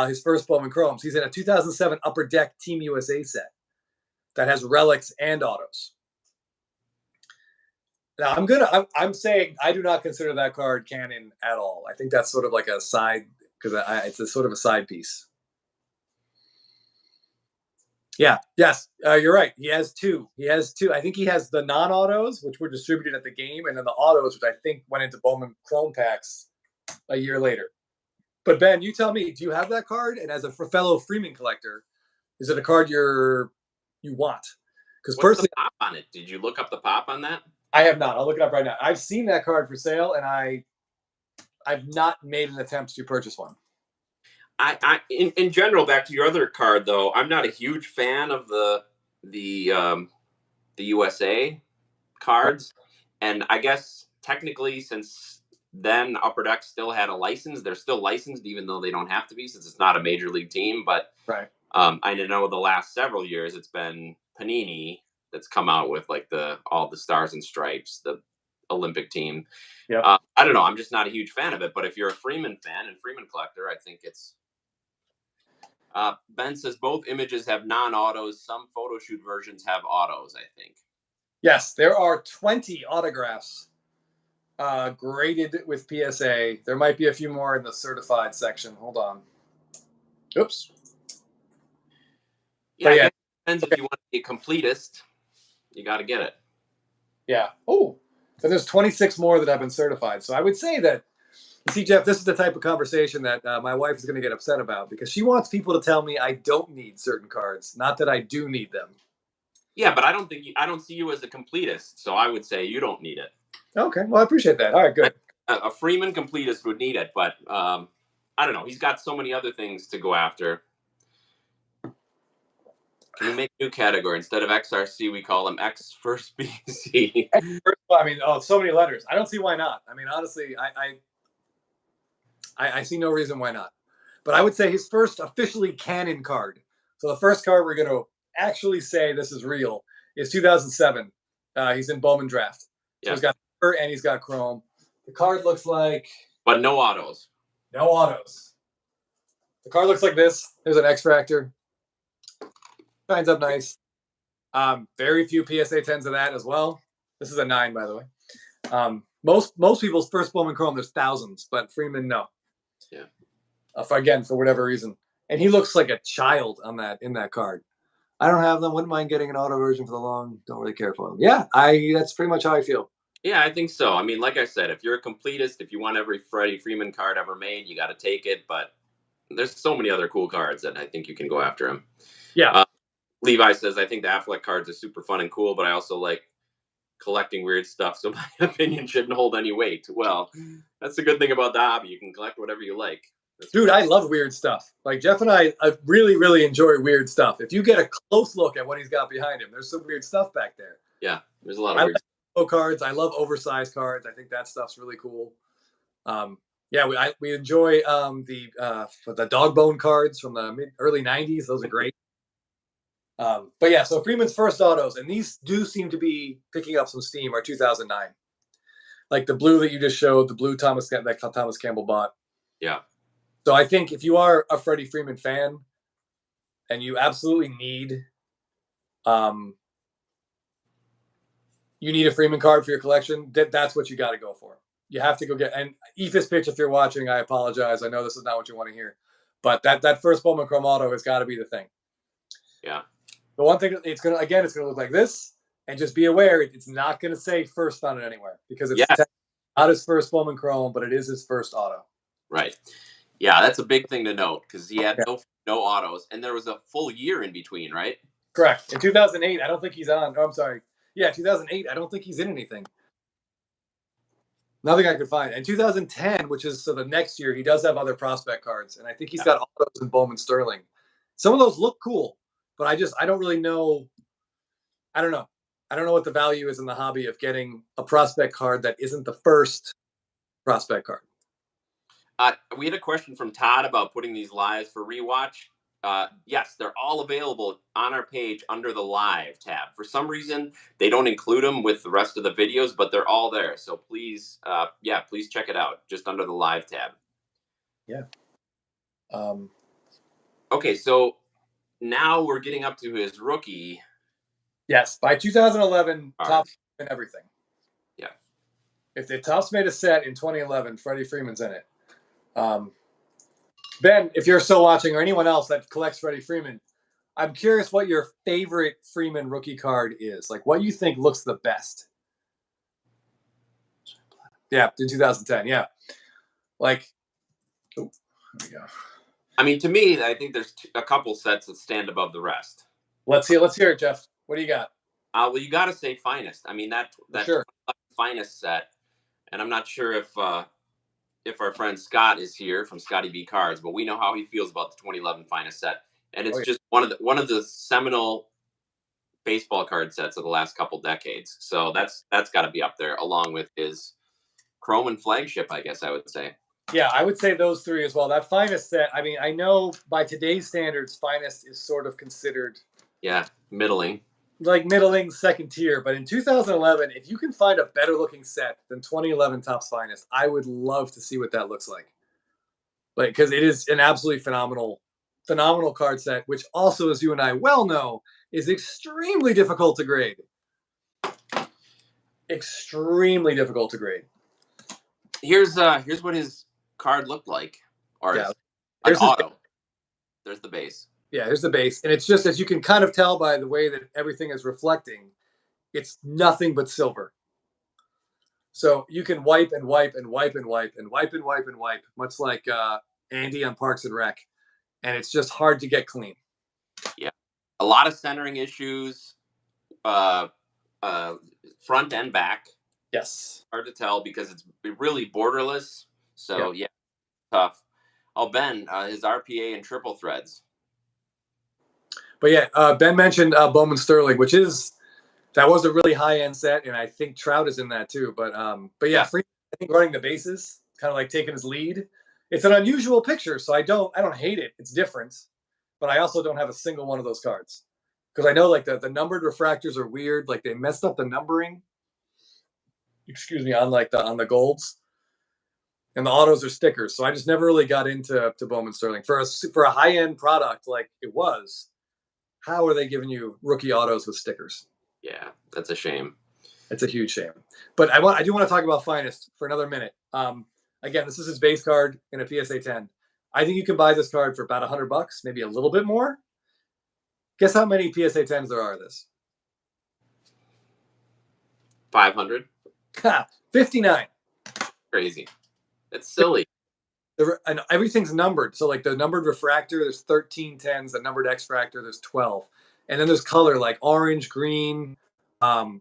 his first Bowman Chromes. He's in a 2007 Upper Deck Team USA set that has relics and autos. Now I'm saying I do not consider that card canon at all. I think that's sort of like a side, because it's a sort of a side piece. Yeah. Yes. You're right. He has two. I think he has the non-autos, which were distributed at the game, and then the autos, which I think went into Bowman Chrome packs a year later. But Ben, you tell me, do you have that card? And as a fellow Freeman collector, is it a card you want? Because What's the personally, pop on it? Did you look up the pop on that? I have not. I'll look it up right now. I've seen that card for sale, and I've not made an attempt to purchase one. In general, back to your other card though, I'm not a huge fan of the USA cards, and I guess technically since then Upper Deck still had a license. They're still licensed even though they don't have to be since it's not a major league team. But Right. I know the last several years it's been Panini that's come out with like all the Stars and Stripes, the Olympic team. Yeah. I don't know. I'm just not a huge fan of it. But if you're a Freeman fan and Freeman collector, I think it's. Ben says both images have non-autos. Some photo shoot versions have autos, I think. Yes, there are 20 autographs graded with PSA. There might be a few more in the certified section. Hold on. Oops. Yeah, I guess it depends if you want to be a completist. You got to get it. Yeah. Oh, so there's 26 more that have been certified. So I would say that, you see, Jeff, this is the type of conversation that my wife is going to get upset about, because she wants people to tell me I don't need certain cards, not that I do need them. Yeah, but I don't see you as a completist, so I would say you don't need it. Okay, well, I appreciate that. All right, good. A Freeman completist would need it, but I don't know. He's got so many other things to go after. Can we make a new category? Instead of XRC, we call him X First BC. I mean, so many letters. I don't see why not. I mean, honestly, I see no reason why not. But I would say his first officially canon card. So the first card we're going to actually say this is real is 2007. He's in Bowman Draft. So yeah. He's got silver and he's got chrome. The card looks like... But no autos. No autos. The card looks like this. There's an X-Fractor. Shines up nice. Very few PSA 10s of that as well. This is a 9, by the way. Most people's first Bowman Chrome, there's thousands, but Freeman, no. Yeah. Again, for whatever reason. And he looks like a child in that card. I don't have them. Wouldn't mind getting an auto version for the long. Don't really care for them. Yeah, that's pretty much how I feel. Yeah, I think so. I mean, like I said, if you're a completist, if you want every Freddie Freeman card ever made, you got to take it. But there's so many other cool cards that I think you can go after him. Yeah. Levi says, I think the Affleck cards are super fun and cool, but I also like collecting weird stuff, so my opinion shouldn't hold any weight. Well, that's the good thing about the hobby. You can collect whatever you like. Dude, I love weird stuff. Like Jeff and I really, really enjoy weird stuff. If you get a close look at what he's got behind him, there's some weird stuff back there. Yeah, there's a lot of weird stuff. Cards. I love oversized cards. I think that stuff's really cool. Yeah, we enjoy the dog bone cards from the early 90s. Those are great. But yeah, so Freeman's first autos, and these do seem to be picking up some steam, are 2009. Like the blue that you just showed, the blue that Thomas Campbell bought. Yeah. So I think if you are a Freddie Freeman fan and you absolutely need a Freeman card for your collection, that's what you got to go for. You have to go get, and Ephus Pitch, if you're watching, I apologize. I know this is not what you want to hear, but that first Bowman Chrome auto has got to be the thing. Yeah. The one thing, it's going to look like this, and just be aware, it's not going to say first on it anywhere, because it's not his first Bowman Chrome, but it is his first auto. Right. Yeah, that's a big thing to note, because he had no autos, and there was a full year in between, right? Correct. In 2008, I don't think he's on. Oh, I'm sorry. Yeah, 2008, I don't think he's in anything. Nothing I could find. And 2010, which is the next year, he does have other prospect cards, and I think he's got autos in Bowman Sterling. Some of those look cool. But I don't really know. I don't know. I don't know what the value is in the hobby of getting a prospect card that isn't the first prospect card. We had a question from Todd about putting these lives for rewatch. Yes, they're all available on our page under the live tab. For some reason, they don't include them with the rest of the videos, but they're all there. So please, please check it out just under the live tab. Yeah. Okay, so now we're getting up to his rookie. Yes, by 2011, top and everything. Yeah. If the Topps made a set in 2011, Freddie Freeman's in it. Ben, if you're still watching, or anyone else that collects Freddie Freeman, I'm curious what your favorite Freeman rookie card is. Like, what you think looks the best. Yeah, in 2010. Yeah. Like, oh, there we go. I mean, to me, I think there's a couple sets that stand above the rest. Let's hear it, Jeff. What do you got? Well, you got to say Finest. I mean, that sure. Finest set, and I'm not sure if our friend Scott is here from Scotty B Cards, but we know how he feels about the 2011 Finest set, and it's just one of the seminal baseball card sets of the last couple decades. So that's got to be up there, along with his Chrome and Flagship, I guess I would say. Yeah, I would say those three as well. That Finest set, I mean, I know by today's standards, Finest is sort of considered middling. Like middling, second tier. But in 2011, if you can find a better looking set than 2011 Topps Finest, I would love to see what that looks like. Like, because it is an absolutely phenomenal card set, which also, as you and I well know, is extremely difficult to grade. Extremely difficult to grade. Here's what his card looked like. Or there's auto. There's the base. Yeah, here's the base. And it's just, as you can kind of tell by the way that everything is reflecting, it's nothing but silver. So you can wipe and wipe and wipe and wipe and wipe and wipe and wipe, much like Andy on Parks and Rec. And it's just hard to get clean. Yeah. A lot of centering issues, front and back. Yes. Hard to tell because it's really borderless. So, yeah, tough. Oh, Ben, his RPA and triple threads. But yeah, Ben mentioned Bowman Sterling, that was a really high end set, and I think Trout is in that too. But yeah, Freeman, I think running the bases, kind of like taking his lead. It's an unusual picture, so I don't hate it. It's different, but I also don't have a single one of those cards because I know like the numbered refractors are weird. Like they messed up the numbering. Excuse me, on the golds, and the autos are stickers. So I just never really got into Bowman Sterling for a high end product like it was. How are they giving you rookie autos with stickers? Yeah, that's a shame. It's a huge shame. But I do want to talk about Finest for another minute. Again, this is his base card in a PSA 10. I think you can buy this card for about $100, maybe a little bit more. Guess how many PSA 10s there are of this? 500. 59. Crazy. That's silly. And everything's numbered. So like the numbered refractor, there's 13 10s. The numbered X-fractor, there's 12. And then there's color like orange, green,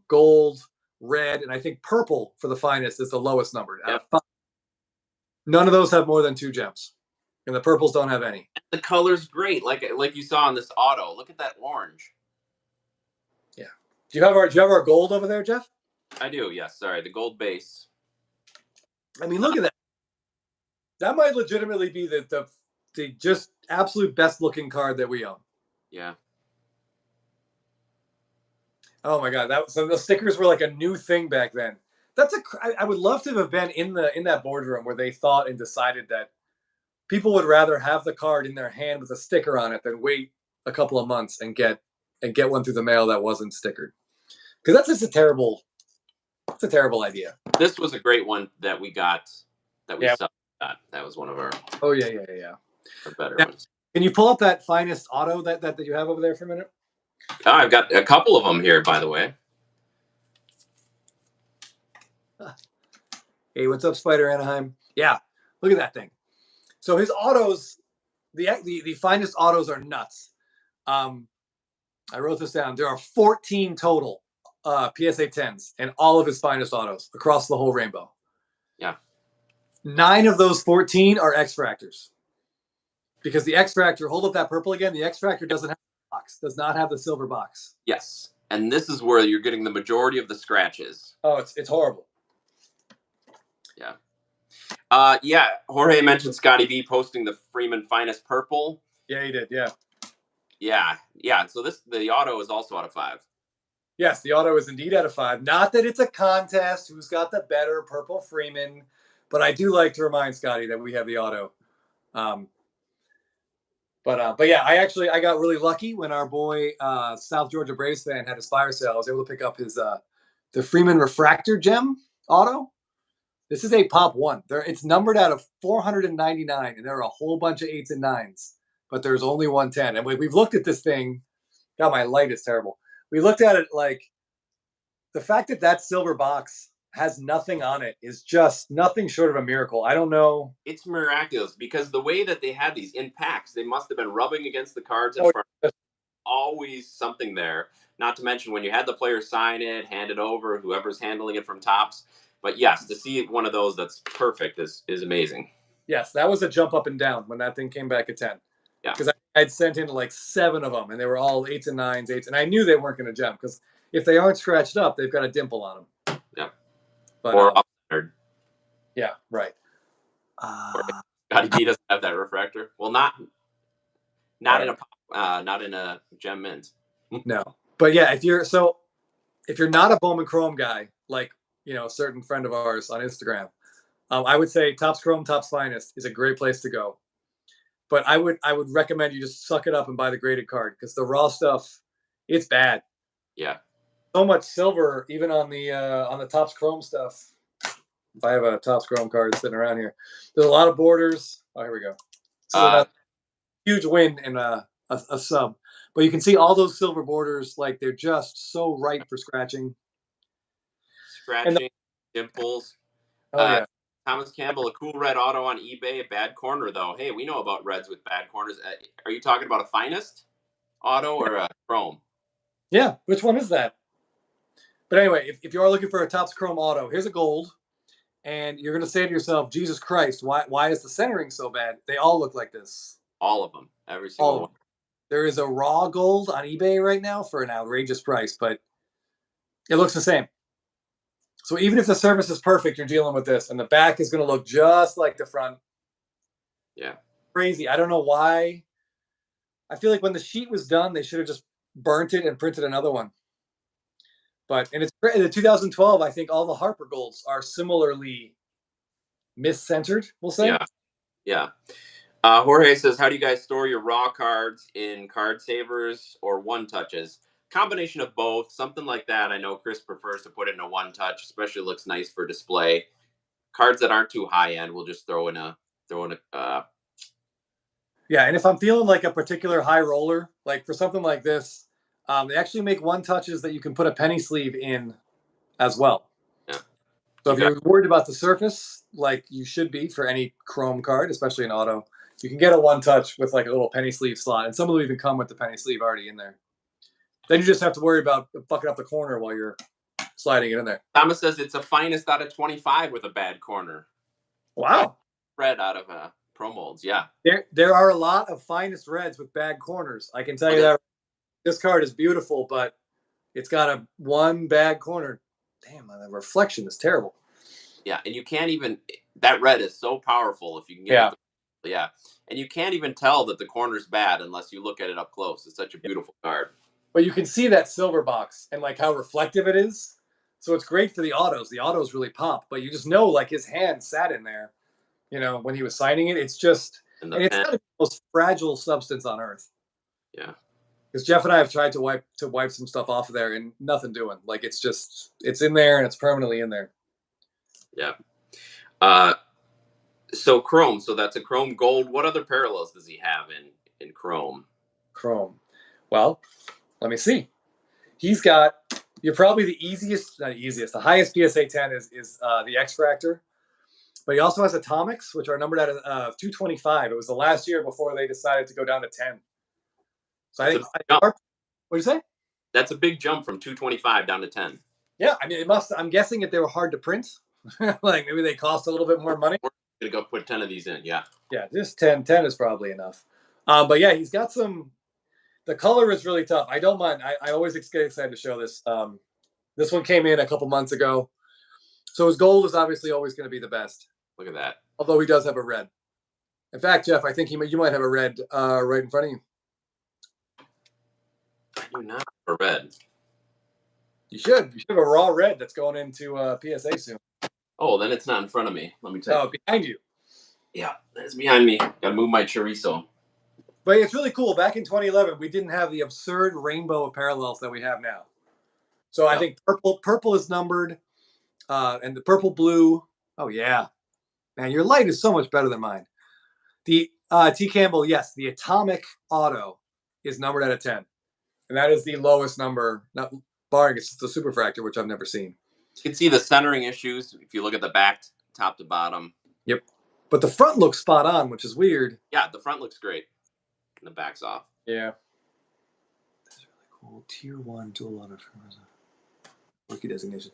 gold, red, and I think purple for the Finest is the lowest numbered. Yep. None of those have more than 2 gems. And the purples don't have any. The color's great, like you saw on this auto. Look at that orange. Yeah. Do you have our gold over there, Jeff? I do, yes. Sorry, the gold base. I mean, look at that. That might legitimately be the just absolute best looking card that we own. Yeah. Oh my God! So the stickers were like a new thing back then. I would love to have been in that boardroom where they thought and decided that people would rather have the card in their hand with a sticker on it than wait a couple of months and get one through the mail that wasn't stickered. Because that's just a terrible idea. This was a great one that we got. That we saw. That was one of our. Oh yeah. The better ones. Can you pull up that Finest auto that you have over there for a minute? Oh, I've got a couple of them here, by the way. Hey, what's up, Spider Anaheim? Yeah, look at that thing. So his autos, the Finest autos are nuts. I wrote this down. There are 14 total PSA 10s and all of his Finest autos across the whole rainbow. Yeah. 9 of those 14 are X-fractors. Because the X-fractor, hold up that purple again, the X-fractor doesn't have box. Does not have the silver box. Yes, and this is where you're getting the majority of the scratches. Oh, it's horrible. Yeah. Yeah, Jorge mentioned Scotty B posting the Freeman Finest Purple. Yeah, he did. Yeah. Yeah. So the auto is also out of 5. Yes, the auto is indeed out of 5. Not that it's a contest who's got the better purple Freeman, but I do like to remind Scotty that we have the auto. But yeah, I got really lucky when our boy South Georgia Braves fan had his fire sale. I was able to pick up his the Freeman Refractor Gem auto. This is a pop 1. It's numbered out of 499, and there are a whole bunch of 8s and 9s, but there's only 110. And we've looked at this thing. God, my light is terrible. We looked at it like the fact that silver box has nothing on it is just nothing short of a miracle. I don't know. It's miraculous because the way that they had these in packs, they must have been rubbing against the cards in front. Always something there. Not to mention when you had the player sign it, hand it over, whoever's handling it from Topps. But yes, to see one of those that's perfect is amazing. Yes, that was a jump up and down when that thing came back at 10. Yeah. Because I'd sent in like 7 of them, and they were all 8s and 9s, 8s. And I knew they weren't going to jump because if they aren't scratched up, they've got a dimple on them. Yeah. But, or up-centered. Yeah, right. Scotty B doesn't have that refractor. Well, not in a gem mint. No. But yeah, if you're not a Bowman Chrome guy, like a certain friend of ours on Instagram, I would say Topps Chrome, Topps Finest is a great place to go. But I would recommend you just suck it up and buy the graded card because the raw stuff, it's bad. Yeah. So much silver, even on the Topps Chrome stuff. If I have a Topps Chrome card sitting around here, there's a lot of borders. Oh, here we go. So huge win in a sub, but you can see all those silver borders, like they're just so ripe for scratching. Dimples. Oh yeah. Thomas Campbell, a cool red auto on eBay, a bad corner though. Hey, we know about reds with bad corners. Are you talking about a Finest auto or a Chrome? Yeah, which one is that? But anyway, if you are looking for a Topps Chrome auto, here's a gold, and you're going to say to yourself, Jesus Christ, why is the centering so bad? They all look like this. All of them, every single one. There is a raw gold on eBay right now for an outrageous price, but it looks the same. So even if the surface is perfect, you're dealing with this, and the back is going to look just like the front. Yeah. Crazy. I don't know why. I feel like when the sheet was done, they should have just burnt it and printed another one. But in the 2012, I think all the Harper Golds are similarly miscentered, we'll say. Yeah. Jorge says, how do you guys store your raw cards in card savers or one touches? Combination of both, something like that. I know Chris prefers to put it in a one touch, especially looks nice for display. Cards that aren't too high end, we'll just throw in a. Yeah, and if I'm feeling like a particular high roller, like for something like this, they actually make one touches that you can put a penny sleeve in as well. Yeah. So if you're worried about the surface, like you should be for any Chrome card, especially an auto, you can get a one touch with like a little penny sleeve slot, and some of them even come with the penny sleeve already in there. Then you just have to worry about fucking up the corner while you're sliding it in there. Thomas says it's a Finest out of 25 with a bad corner. Wow. Red out of Pro Molds, yeah. There are a lot of Finest reds with bad corners. I can tell you that. This card is beautiful, but it's got one bad corner. Damn, the reflection is terrible. Yeah, and you can't even. That red is so powerful if you can get it. Yeah, and you can't even tell that the corner's bad unless you look at it up close. It's such a beautiful card. But you can see that silver box and like how reflective it is. So it's great for the autos. The autos really pop, but you just know like his hand sat in there, when he was signing it. It's just, and it's kind of the most fragile substance on earth. Yeah. Because Jeff and I have tried to wipe some stuff off of there and nothing doing. Like it's in there and it's permanently in there. Yeah. So Chrome. So that's a Chrome Gold. What other parallels does he have in Chrome? Chrome. Well, let me see. He's got. You're probably the the highest PSA 10 is the X-Fractor. But he also has Atomics, which are numbered at 225. It was the last year before they decided to go down to 10. So I think. What do you say? That's a big jump from 225 down to 10. Yeah, I mean, it must. I'm guessing that they were hard to print. Like maybe they cost a little bit more money. We're gonna go put 10 of these in. Yeah. Yeah, just 10 is probably enough. But yeah, he's got some. The color is really tough. I don't mind. I always get excited to show this. This one came in a couple months ago. So his gold is obviously always going to be the best. Look at that. Although he does have a red. In fact, Jeff, I think you might have a red right in front of you. I do not have a red. You should. You should have a raw red that's going into PSA soon. Oh, then it's not in front of me. Let me tell you. Oh, behind you. Yeah, it's behind me. Got to move my chorizo. But it's really cool. Back in 2011, we didn't have the absurd rainbow of parallels that we have now. So I think purple is numbered, and the purple blue. Oh yeah, man, your light is so much better than mine. The T. Campbell, yes, the atomic auto is numbered at a 10, and that is the lowest number, not barring it's the superfractor, which I've never seen. You can see the centering issues if you look at the back, top to bottom. Yep, but the front looks spot on, which is weird. Yeah, the front looks great. And the back's off. Yeah. That's really cool. Tier 1 dual auto rookie designation.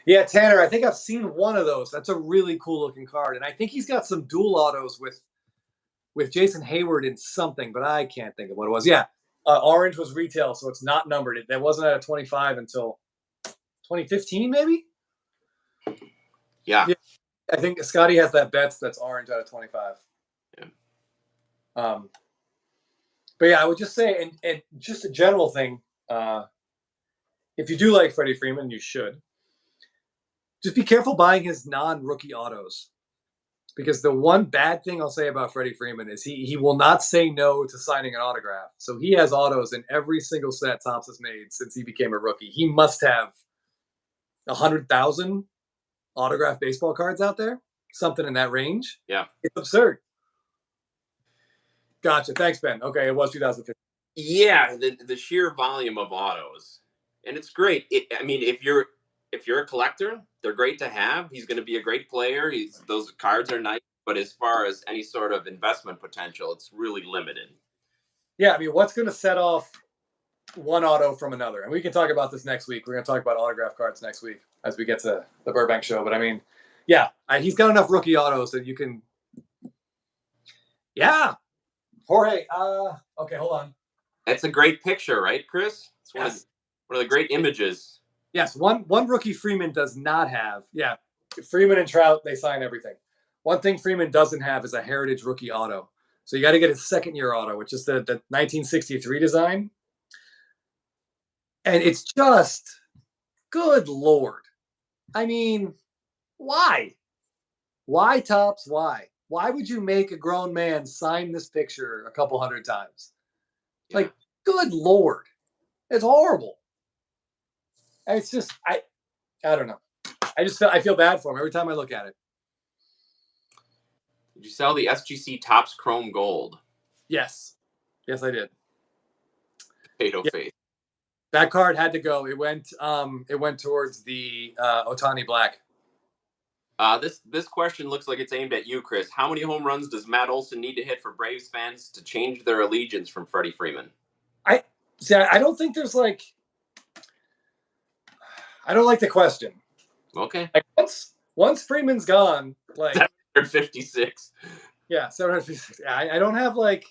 Yeah, Tanner, I think I've seen one of those. That's a really cool looking card. And I think he's got some dual autos with Jason Hayward in something, but I can't think of what it was. Yeah. Orange was retail, so it's not numbered. That wasn't at a 25 until 2015, maybe? Yeah. I think Scotty has that Betts that's orange out of 25. Yeah. But yeah, I would just say, and just a general thing, if you do like Freddie Freeman, you should. Just be careful buying his non-rookie autos. Because the one bad thing I'll say about Freddie Freeman is he will not say no to signing an autograph. So he has autos in every single set Topps has made since he became a rookie. He must have 100,000 autographed baseball cards out there. Something in that range. Yeah. It's absurd. Gotcha. Thanks, Ben. Okay, it was 2015. Yeah, the sheer volume of autos, and it's great. I mean, if you're a collector, they're great to have. He's going to be a great player. Those cards are nice, but as far as any sort of investment potential, it's really limited. Yeah, I mean, what's going to set off one auto from another? And we can talk about this next week. We're going to talk about autograph cards next week as we get to the Burbank show. But I mean, yeah, he's got enough rookie autos that you can. Yeah. Jorge, okay, hold on. That's a great picture, right, Chris? It's one of the great images. Yes, one rookie Freeman does not have. Yeah, Freeman and Trout, they sign everything. One thing Freeman doesn't have is a Heritage rookie auto. So you got to get his second-year auto, which is the 1963 design. And it's just, good Lord. I mean, why? Why, Topps? Why? Why would you make a grown man sign this picture a couple hundred times? Yeah. Like, good Lord. It's horrible. And it's just, I don't know. I feel bad for him every time I look at it. Did you sell the SGC Topps Chrome Gold? Yes. Yes, I did. Potato face. That card had to go. It went towards the Ohtani Black. This question looks like it's aimed at you, Chris. How many home runs does Matt Olson need to hit for Braves fans to change their allegiance from Freddie Freeman? I don't think there's like. I don't like the question. Okay. Like once Freeman's gone, like 756. Yeah, 756. I don't have like.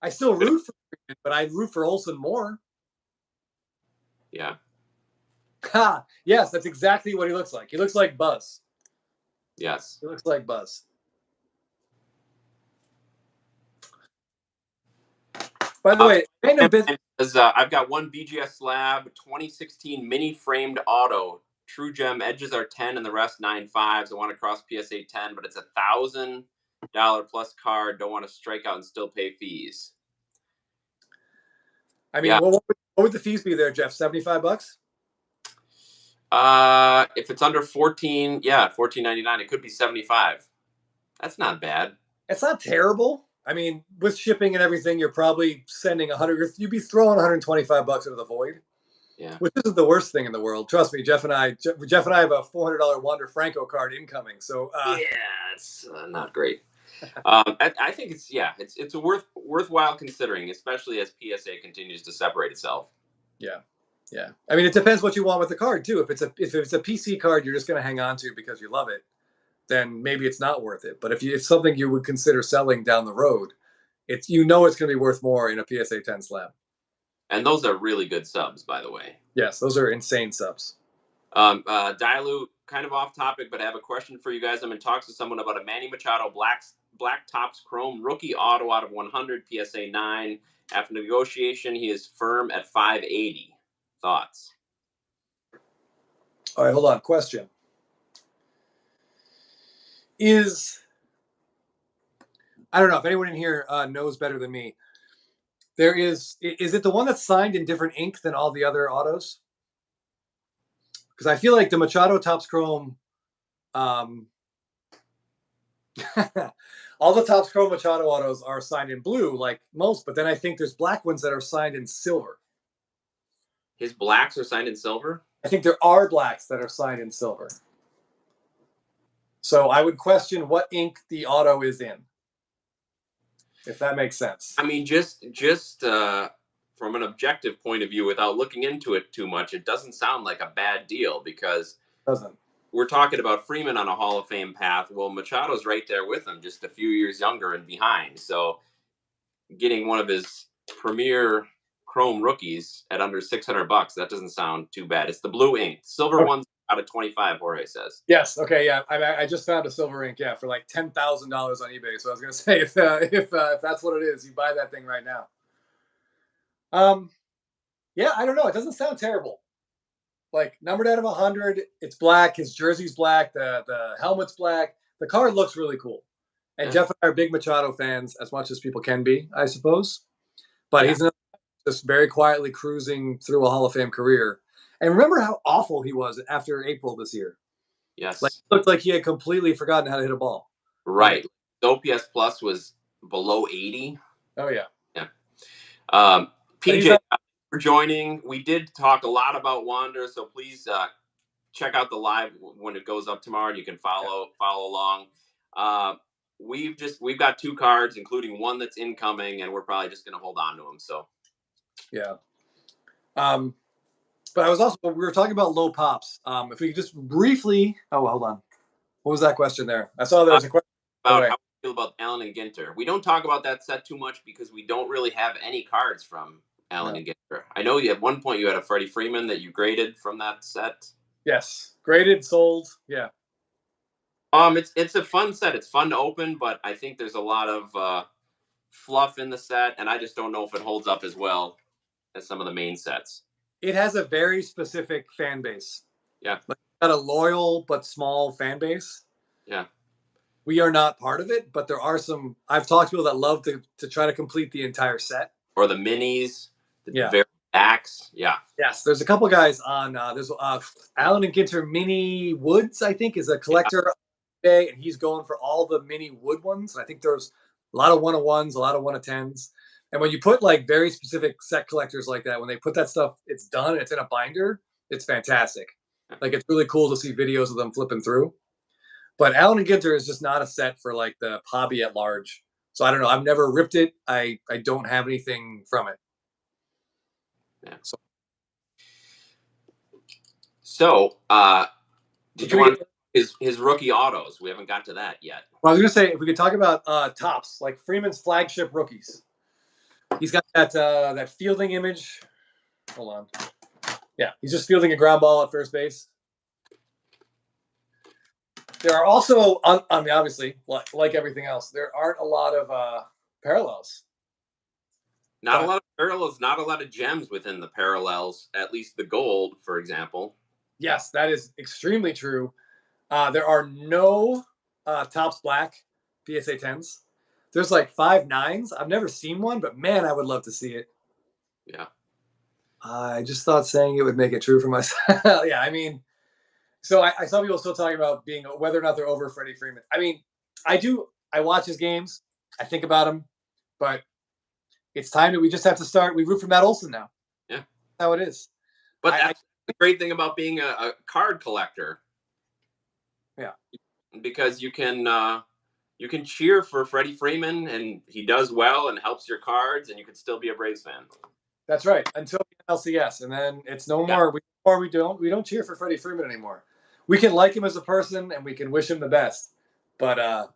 I still root for Freeman, but I root for Olson more. Yeah. Ha! Yes, that's exactly what he looks like. He looks like Buzz. Yes. He looks like Buzz. By the way, I've got one BGS Slab 2016 mini framed auto. True Gem edges are 10 and the rest 9.5s. I want to cross PSA 10, but it's $1,000 plus card. Don't want to strike out and still pay fees. I mean, what would the fees be there, Jeff? $75? If it's under 14, yeah, $14.99. It could be 75. That's not bad. It's not terrible. I mean, with shipping and everything, you're probably sending 100. You'd be throwing $125 into the void. Yeah. Which isn't the worst thing in the world. Trust me, Jeff and I have a $400 Wander Franco card incoming. So yeah, it's not great. I think it's a worthwhile considering, especially as PSA continues to separate itself. Yeah. Yeah. I mean, it depends what you want with the card too. If it's a PC card you're just going to hang on to because you love it, then maybe it's not worth it. But if it's something you would consider selling down the road, it's it's going to be worth more in a PSA 10 slab. And those are really good subs, by the way. Yes, those are insane subs. Dilute, kind of off topic, but I have a question for you guys. I'm in talks with someone about a Manny Machado Black Tops Chrome rookie auto out of 100 PSA 9. After negotiation, he is firm at 580. Thoughts? All right, hold on. Question. I don't know if anyone in here knows better than me. Is it the one that's signed in different ink than all the other autos? Because I feel like the Machado Topps Chrome, all the Topps Chrome Machado autos are signed in blue, like most, but then I think there's black ones that are signed in silver. His blacks are signed in silver? I think there are blacks that are signed in silver. So I would question what ink the auto is in, if that makes sense. I mean, just from an objective point of view, without looking into it too much, it doesn't sound like a bad deal because we're talking about Freeman on a Hall of Fame path. Well, Machado's right there with him, just a few years younger and behind. So getting one of his premier Chrome rookies at under $600, that doesn't sound too bad. It's the blue ink. Silver one's out of 25, Jorge says. Yes. Okay. Yeah. I just found a silver ink. Yeah, for like $10,000 on eBay. So I was gonna say if that's what it is, you buy that thing right now. Yeah, I don't know. It doesn't sound terrible. Like numbered out of 100, it's black. His jersey's black. The helmet's black. The card looks really cool. And Jeff and I are big Machado fans, as much as people can be, I suppose. But he's just very quietly cruising through a Hall of Fame career. And remember how awful he was after April this year. Yes. Like, it looked like he had completely forgotten how to hit a ball. Right. OPS Plus was below 80. Oh, yeah. Yeah. PJ, for joining. We did talk a lot about Wander, so please check out the live when it goes up tomorrow, and you can follow along. We've got 2 cards, including one that's incoming, and we're probably just going to hold on to them. So, yeah. But we were talking about low pops. If we could just briefly, hold on. What was that question there? I saw there was a question about how we feel about Allen and Ginter. We don't talk about that set too much because we don't really have any cards from Allen and Ginter. I know at one point you had a Freddie Freeman that you graded from that set. Yes, graded, sold. Yeah. It's a fun set. It's fun to open, but I think there's a lot of fluff in the set, and I just don't know if it holds up as well as some of the main sets. It has a very specific fan base. Yeah. Like, got a loyal but small fan base. Yeah. We are not part of it, but there are some. I've talked to people that love to try to complete the entire set. Or the minis, very backs. Yeah. Yes, there's a couple guys on. There's Allen and Ginter Mini Woods, I think, is a collector today, and he's going for all the mini wood ones. I think there's a lot of 101s, a lot of 110s. And when you put like very specific set collectors like that, when they put that stuff, it's done, it's in a binder, it's fantastic. Like, it's really cool to see videos of them flipping through. But Allen and Ginter is just not a set for like the hobby at large. So I don't know. I've never ripped it. I don't have anything from it. Yeah. So did you want his rookie autos? We haven't got to that yet. Well, I was going to say, if we could talk about tops, like Freeman's flagship rookies. He's got that fielding image. Hold on. Yeah, he's just fielding a ground ball at first base. There are also, obviously, like everything else, there aren't a lot of parallels. Not a lot of parallels, not a lot of gems within the parallels, at least the gold, for example. Yes, that is extremely true. There are no Topps Black PSA 10s. There's like 5 9s. I've never seen one, but man, I would love to see it. Yeah. I just thought saying it would make it true for myself. Yeah, I mean, so I saw people still talking about whether or not they're over Freddie Freeman. I mean, I do. I watch his games. I think about him, but it's time that we just have to start. We root for Matt Olson now. Yeah. That's how it is. But that's the great thing about being a card collector. Yeah. Because you can cheer for Freddie Freeman, and he does well and helps your cards, and you can still be a Braves fan. That's right. Until LCS, and then it's no more. We don't cheer for Freddie Freeman anymore. We can like him as a person, and we can wish him the best, but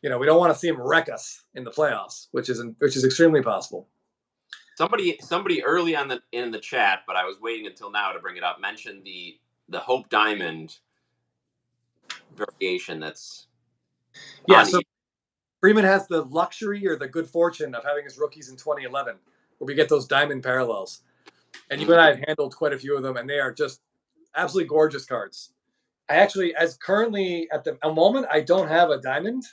we don't want to see him wreck us in the playoffs, which is extremely possible. Somebody early in the chat, but I was waiting until now to bring it up, mentioned the Hope Diamond variation that's Yeah, on so Freeman has the luxury or the good fortune of having his rookies in 2011, where we get those diamond parallels. And you and I have handled quite a few of them, and they are just absolutely gorgeous cards. I actually, as currently at the moment, I don't have a diamond,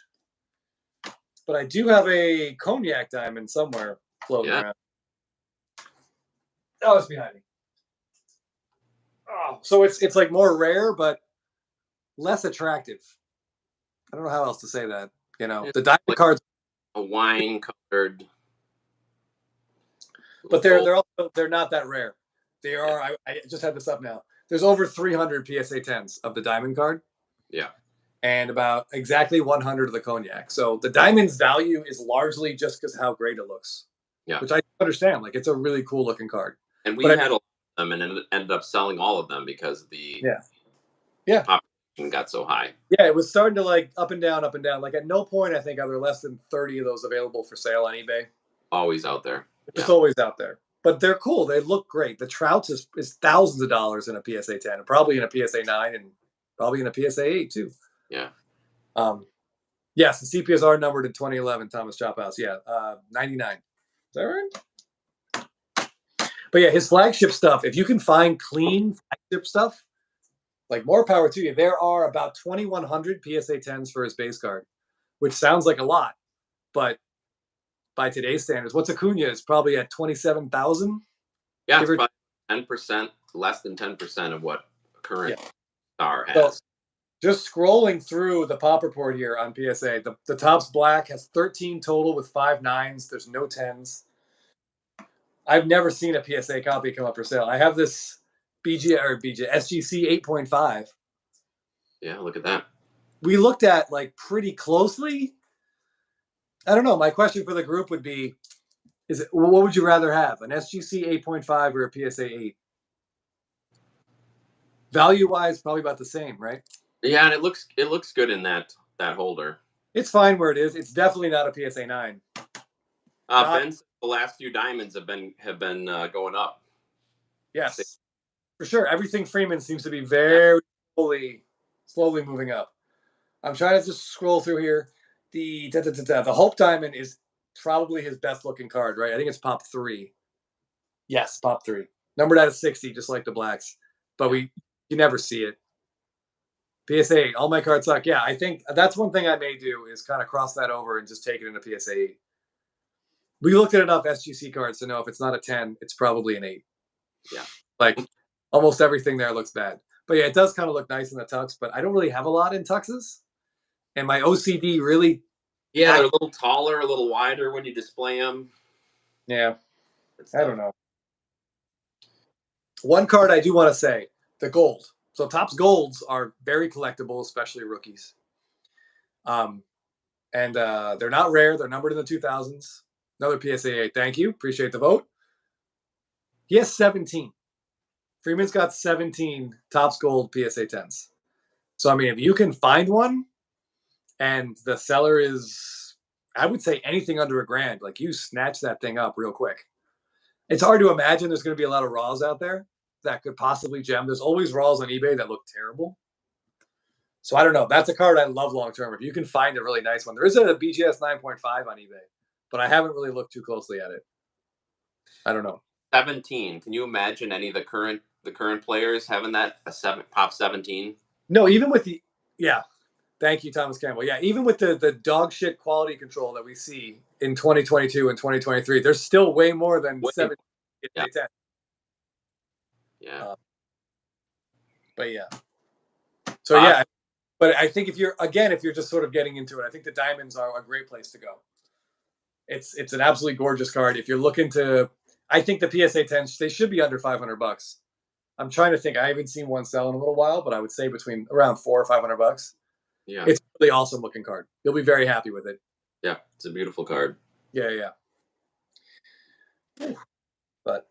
but I do have a cognac diamond somewhere floating around. Oh, it's behind me. Oh, so it's like more rare, but less attractive. I don't know how else to say that. The diamond like cards, a wine colored, but they're not that rare. They are. I just had this up now. There's over 300 PSA 10s of the diamond card. Yeah. And about exactly 100 of the cognac. So the diamond's value is largely just because how great it looks. Yeah. Which I understand. Like, it's a really cool looking card. And we had a lot of them and ended up selling all of them because the population got so high. Yeah, it was starting to like up and down, up and down. Like, at no point, I think, are there less than 30 of those available for sale on eBay. Always out there. It's always out there. But they're cool. They look great. The Trouts is thousands of dollars in a PSA 10, and probably in a PSA 9, and probably in a PSA 8 too. Yeah. Yes, the CPS are numbered in 2011, Thomas Chophouse. Yeah, 99. Is that right? But yeah, his flagship stuff, if you can find clean flagship stuff, like, more power to you. There are about 2,100 PSA 10s for his base card, which sounds like a lot, but by today's standards, what's Acuna is probably at 27,000. Yeah, it's probably 10%, less than 10% of what current star has. So, just scrolling through the pop report here on PSA, the Topps Black has 13 total with 5 9s. There's no 10s. I've never seen a PSA copy come up for sale. I have this SGC 8.5. Yeah, look at that. We looked at, like, pretty closely. I don't know. My question for the group would be, what would you rather have, an SGC 8.5 or a PSA 8? Value-wise, probably about the same, right? Yeah, and it looks good in that holder. It's fine where it is. It's definitely not a PSA 9. Ben, the last few diamonds have been going up. Yes, for sure. Everything Freeman seems to be very slowly moving up. I'm trying to just scroll through here. The Hope Diamond is probably his best looking card, right? I think it's Pop 3. Yes, Pop 3. Numbered out of 60, just like the Blacks. But you never see it. PSA 8, all my cards suck. Yeah, I think that's one thing I may do is kind of cross that over and just take it into PSA 8. We looked at enough SGC cards to know if it's not a 10, it's probably an 8. Yeah. Like, almost everything there looks bad. But yeah, it does kind of look nice in the tux, but I don't really have a lot in tuxes. And my OCD really... Yeah, they're a little taller, a little wider when you display them. Yeah. I don't know. One card I do want to say, the gold. So Topps golds are very collectible, especially rookies. And they're not rare. They're numbered in the 2000s. Another PSA 8. Thank you. Appreciate the vote. He has 17. Freeman's got 17 Topps Gold PSA 10s. So, I mean, if you can find one and the seller is, I would say, anything under $1,000, like, you snatch that thing up real quick. It's hard to imagine there's going to be a lot of raws out there that could possibly gem. There's always raws on eBay that look terrible. So I don't know. That's a card I love long term. If you can find a really nice one. There is a BGS 9.5 on eBay, but I haven't really looked too closely at it. I don't know. 17. Can you imagine any of the current players having that Pop 17? No, even with the thank you, Thomas Campbell. Yeah, even with the dog shit quality control that we see in 2022 and 2023, there's still way more than 7. Yeah. But yeah. So yeah, but I think if you're just sort of getting into it, I think the diamonds are a great place to go. It's an absolutely gorgeous card. If you're looking to, I think the PSA 10s, they should be under $500. I'm trying to think. I haven't seen one sell in a little while, but I would say between around $400 or $500. Yeah, it's a really awesome looking card. You'll be very happy with it. Yeah, it's a beautiful card. Yeah. But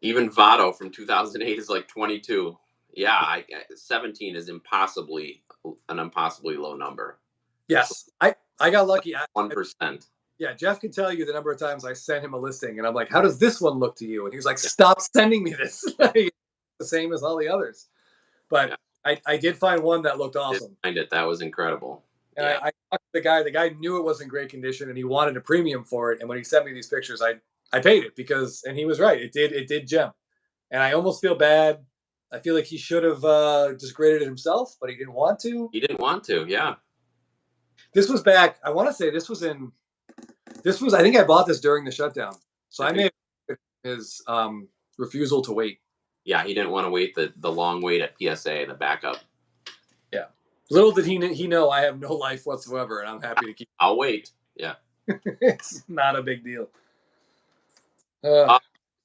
even Votto from 2008 is like 22. Yeah, 17 is an impossibly low number. Yes, I got lucky. 1%. Yeah, Jeff can tell you the number of times I sent him a listing, and I'm like, "How does this one look to you?" And he's like, "Stop sending me this." The same as all the others. But Yeah, I did find one that looked I did awesome, find it. That was incredible. and Yeah. I talked to the guy. The guy knew it was in great condition, and he wanted a premium for it. And when he sent me these pictures, I paid it because, and he was right. It did gem, and I almost feel bad. I feel like he should have just graded it himself, but he didn't want to. He didn't want to. Yeah. This was back. I want to say this was in. This was. I think I bought this during the shutdown, so I I think, may have his refusal to wait. yeah, he didn't want to wait the long wait at PSA, the backup. Yeah. Little did he know I have no life whatsoever, and I'm happy to keep. I'll wait. Yeah. It's not a big deal. Uh, Uh,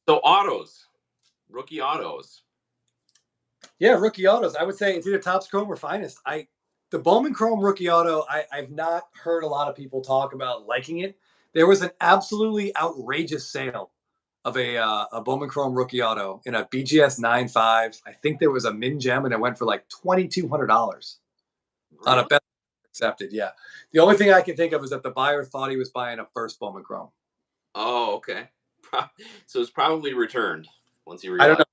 so autos, rookie autos. yeah, rookie autos. I would say it's either Topps Chrome or Finest. The Bowman Chrome rookie auto. I've not heard a lot of people talk about liking it. There was an absolutely outrageous sale of a Bowman Chrome rookie auto in a BGS 9.5. I think there was a min gem, and it went for like $2,200 on a Really? best accepted. Yeah. The only thing I can think of is that the buyer thought he was buying a first Bowman Chrome. Oh, okay. So it's probably returned once he I don't know. realized.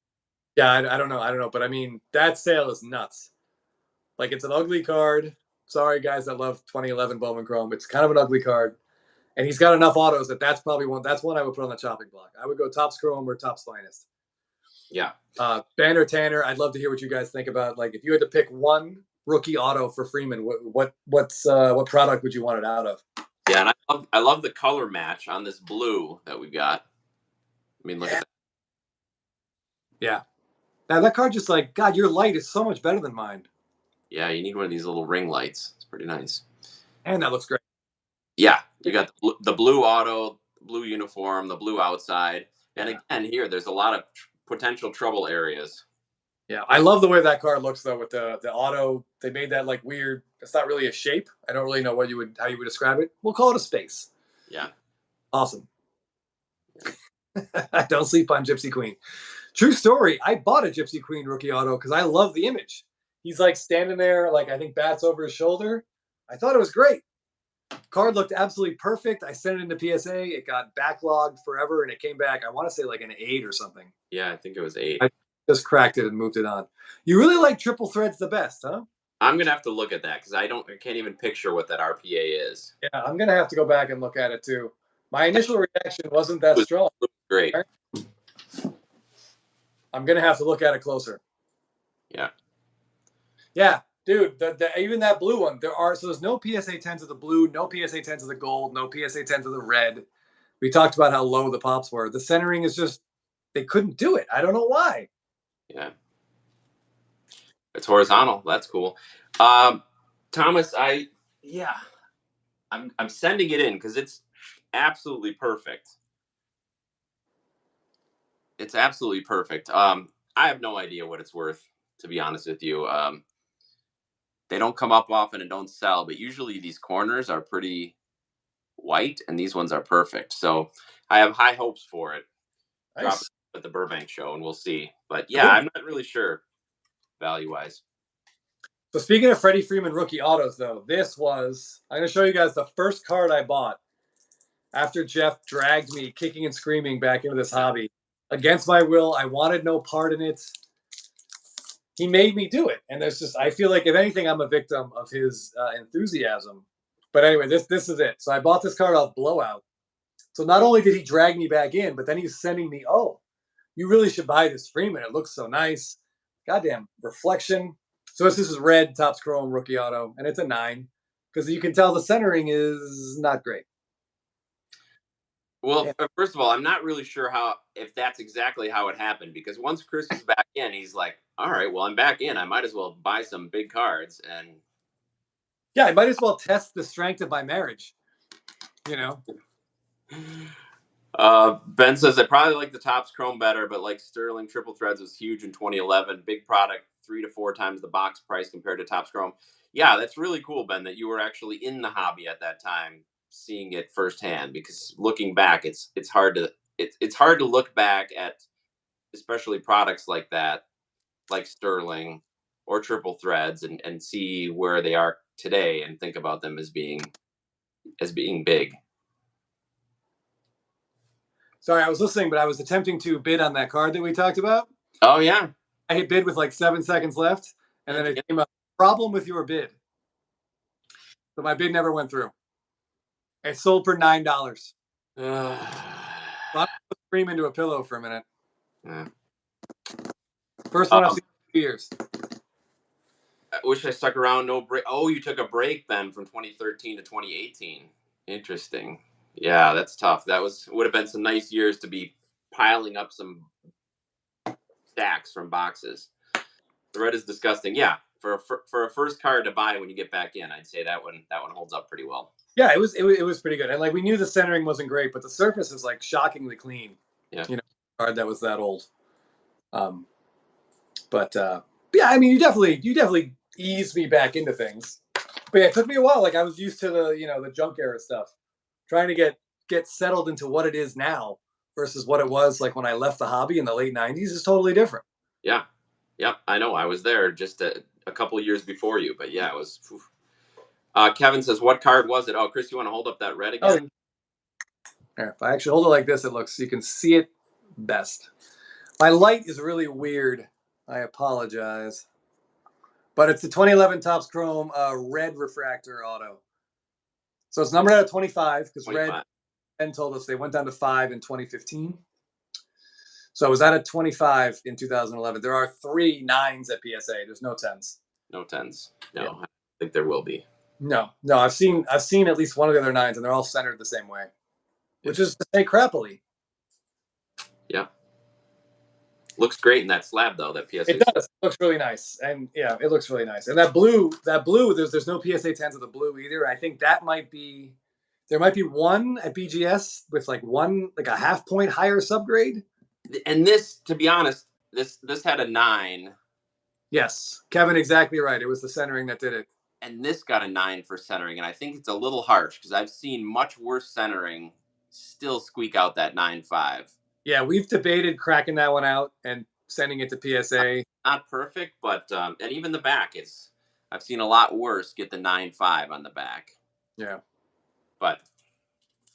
Yeah, I don't know. I don't know. But I mean, that sale is nuts. Like, it's an ugly card. Sorry, guys that love 2011 Bowman Chrome. It's kind of an ugly card. And he's got enough autos that's probably one. That's one I would put on the chopping block. I would go Topps Chrome or Topps Finest. Yeah. Banner Tanner, I'd love to hear what you guys think about. Like, if you had to pick one rookie auto for Freeman, what product would you want it out of? Yeah, and I love the color match on this blue that we got. I mean, look Yeah. at that. Yeah. Now, that card just like, God, your light is so much better than mine. Yeah, you need one of these little ring lights. It's pretty nice. And that looks great. Yeah, you got the blue auto, blue uniform, the blue outside, and Yeah. again here, there's a lot of potential trouble areas. Yeah. I love the way that card looks though with the auto. They made that like weird. It's not really a shape. I don't really know how you would describe it. We'll call it a space. Yeah. Awesome. Don't sleep on Gypsy Queen. True story. I bought a Gypsy Queen rookie auto because I love the image. He's like standing there, like I think bats over his shoulder. I thought it was great. Card looked absolutely perfect. I sent it into PSA. It got backlogged forever, and it came back. I want to say like an 8 or something. Yeah, I think it was 8. I just cracked it and moved it on. You really like triple threads the best, huh? I'm gonna have to look at that because I can't even picture what that RPA is. Yeah, I'm gonna have to go back and look at it too. My initial reaction wasn't that It strong. was great. I'm gonna have to look at it closer. Yeah. Yeah, dude. Even that blue one. There's no PSA 10s of the blue, no PSA 10s of the gold, no PSA 10s of the red. We talked about how low the pops were. The centering is just they couldn't do it. I don't know why. Yeah. It's horizontal. That's cool. Thomas, I'm sending it in because it's absolutely perfect. It's absolutely perfect. I have no idea what it's worth, to be honest with you. They don't come up often and don't sell, but usually these corners are pretty white, and these ones are perfect. So I have high hopes for it. Drop it Nice. at the Burbank show, and we'll see. But yeah, I'm not really sure value wise. So speaking of Freddie Freeman rookie autos, though, I'm going to show you guys the first card I bought after Jeff dragged me kicking and screaming back into this hobby. Against my will, I wanted no part in it. He made me do it, and I feel like if anything, I'm a victim of his enthusiasm. But anyway, this is it. So I bought this card off Blowout. So not only did he drag me back in, but then he's sending me, oh, you really should buy this Freeman. It looks so nice. Goddamn reflection. So this is red Topps Chrome rookie auto, and it's a 9 because you can tell the centering is not great. Well, first of all, I'm not really sure if that's exactly how it happened because once Chris was back in, he's like, "All right, well, I'm back in. I might as well buy some big cards." And yeah, I might as well test the strength of my marriage. You know. Ben says I probably like the Topps Chrome better, but like Sterling Triple Threads was huge in 2011. Big product, 3 to 4 times the box price compared to Topps Chrome. Yeah, that's really cool, Ben, that you were actually in the hobby at that time, seeing it firsthand. Because looking back, it's hard to look back at, especially products like that, like Sterling or Triple Threads, and see where they are today and think about them as being as being big. Sorry, I was listening, but I was attempting to bid on that card that we talked about. Oh yeah. I hit bid with like 7 seconds left, and then it came up, problem with your bid. So my bid never went through. It sold for $9. I'm scream into a pillow for a minute. First one I've seen in 2 years. I wish I stuck around. No break. Oh, you took a break then from 2013 to 2018. Interesting. Yeah, that's tough. That would have been some nice years to be piling up some stacks from boxes. The red is disgusting. Yeah, for a first card to buy when you get back in, I'd say that one holds up pretty well. Yeah, it was pretty good, and like we knew the centering wasn't great, but the surface is like shockingly clean. Yeah, card that was that old. But yeah, I mean, you definitely eased me back into things. But yeah, it took me a while. Like I was used to the junk era stuff, trying to get settled into what it is now versus what it was like when I left the hobby in the late '90s is totally different. Yeah, yep. I know. I was there just a couple years before you, but yeah, it was. Kevin says, "What card was it?" Oh, Chris, you want to hold up that red again? Here, if I actually hold it like this, you can see it best. My light is really weird. I apologize. But it's the 2011 Topps Chrome red refractor auto. So it's numbered out of 25 because red Ben told us they went down to 5 in 2015. So it was out of 25 in 2011. There are 3 9s at PSA. There's no 10s. No 10s. No, yeah. I think there will be. No. I've seen at least one of the other 9s, and they're all centered the same way, which is to say crappily. Yeah. Looks great in that slab though. That PSA. It does. It looks really nice, and yeah, it looks really nice. And that blue. There's no PSA 10s of the blue either. I think that might be. There might be one at BGS with like a half point higher subgrade. And this, to be honest, this had a 9. Yes, Kevin, exactly right. It was the centering that did it. And this got a 9 for centering, and I think it's a little harsh because I've seen much worse centering still squeak out that 9.5. Yeah, we've debated cracking that one out and sending it to PSA. Not perfect, but and even the back is. I've seen a lot worse get the 9.5 on the back. Yeah, but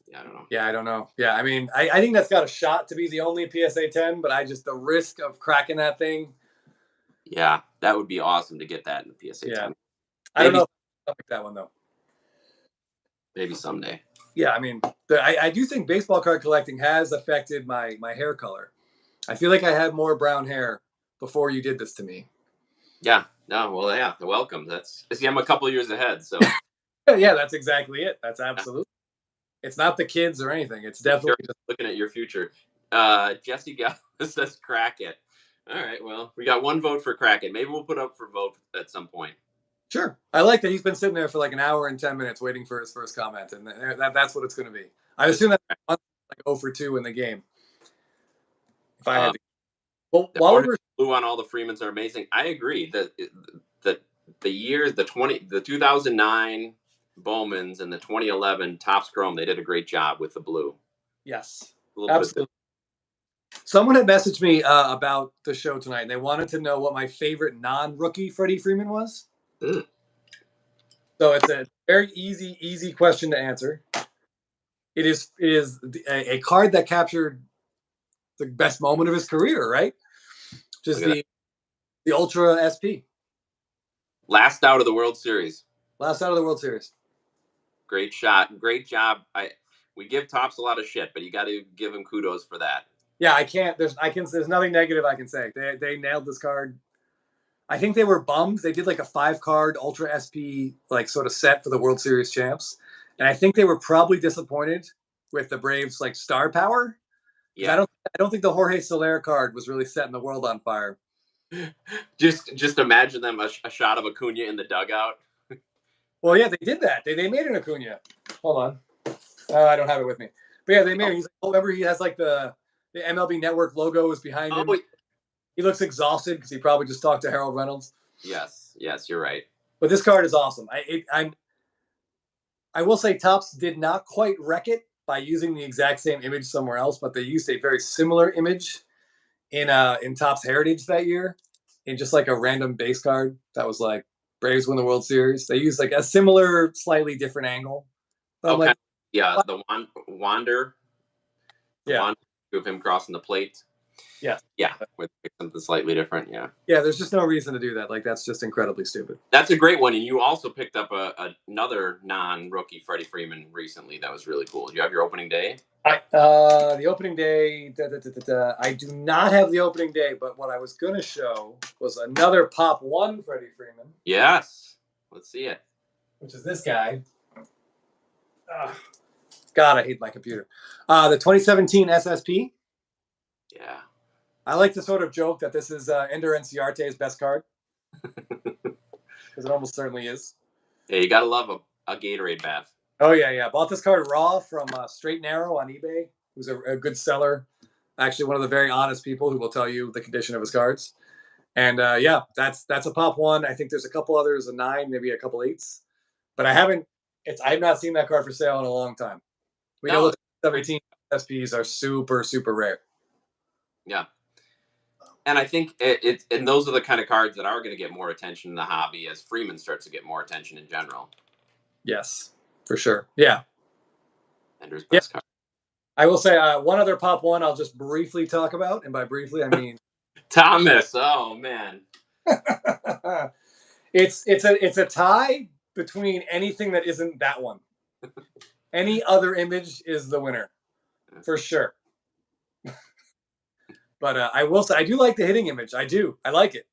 yeah, I don't know. Yeah, I don't know. Yeah, I mean, I think that's got a shot to be the only PSA 10, but the risk of cracking that thing. Yeah, that would be awesome to get that in the PSA 10. Maybe, I don't know if I'll pick that one though. Maybe someday. Yeah, I mean, I do think baseball card collecting has affected my hair color. I feel like I had more brown hair before you did this to me. Yeah. No. Well, yeah. Welcome. See, I'm a couple years ahead. So. Yeah, that's exactly it. That's absolutely. It's not the kids or anything. It's definitely just looking at your future. Jesse says crack it. All right. Well, we got one vote for crack it. Maybe we'll put up for vote at some point. Sure. I like that he's been sitting there for like an hour and 10 minutes waiting for his first comment, and that's what it's going to be. I assume that's like 0 for 2 in the game. If I had to. Well, while we're blue on all the Freemans are amazing. I agree that the years, the 2009 Bowmans and the 2011 Topps Chrome, they did a great job with the blue. Yes, absolutely. Someone had messaged me about the show tonight, and they wanted to know what my favorite non-rookie Freddie Freeman was. So it's a very easy question to answer. It is a card that captured the best moment of his career, right? Just the Ultra SP. Last out of the World Series. Last out of the World Series. Great shot. Great job. We give Topps a lot of shit, but you got to give him kudos for that. Yeah, I can't. There's nothing negative I can say. They nailed this card. I think they were bummed. They did like a 5-card Ultra SP like sort of set for the World Series champs, and I think they were probably disappointed with the Braves like star power. Yeah, I don't think the Jorge Soler card was really setting the world on fire. Just imagine them a shot of Acuna in the dugout. Well, yeah, they did that. They made an Acuna. Hold on, I don't have it with me. But yeah, they made it. He's like, remember he has like the MLB Network logo is behind him. He looks exhausted because he probably just talked to Harold Reynolds. Yes, you're right. But this card is awesome. I will say Topps did not quite wreck it by using the exact same image somewhere else, but they used a very similar image in Topps Heritage that year in just like a random base card that was like Braves win the World Series. They used like a similar, slightly different angle, But I'm Okay. like, Yeah, what? the Wander, the Yeah, Wander of him crossing the plate. yeah, Yeah, with something slightly different. Yeah. yeah. There's just no reason to do that. Like that's just incredibly stupid. That's a great one. And you also picked up another non-rookie Freddie Freeman recently. That was really cool. Do you have your opening day? The opening day. I do not have the opening day, but what I was gonna show was another Pop One Freddie Freeman, Yes. Let's see it. which is this guy. God, I hate my computer. The 2017 SSP. Yeah. I like to sort of joke that this is Ender Enciarte's best card because it almost certainly is. Yeah, you gotta love a Gatorade bath. Oh yeah. Bought this card raw from Straight and Arrow on eBay. Who's a good seller. Actually, one of the very honest people who will tell you the condition of his cards. And yeah, that's a Pop One. I think there's a couple others, a 9, maybe a couple 8s, but I've not seen that card for sale in a long time. We know No, the 17 SPs are super rare. yeah. And I think and those are the kind of cards that are going to get more attention in the hobby as Freeman starts to get more attention in general. Yes, for sure. Yeah. Ender's Yeah. best card. I will say one other Pop One I'll just briefly talk about, and by briefly I mean Thomas. Oh man. it's a tie between anything that isn't that one. Any other image is the winner, for sure. But I will say I do like the hitting image. I do. I like it.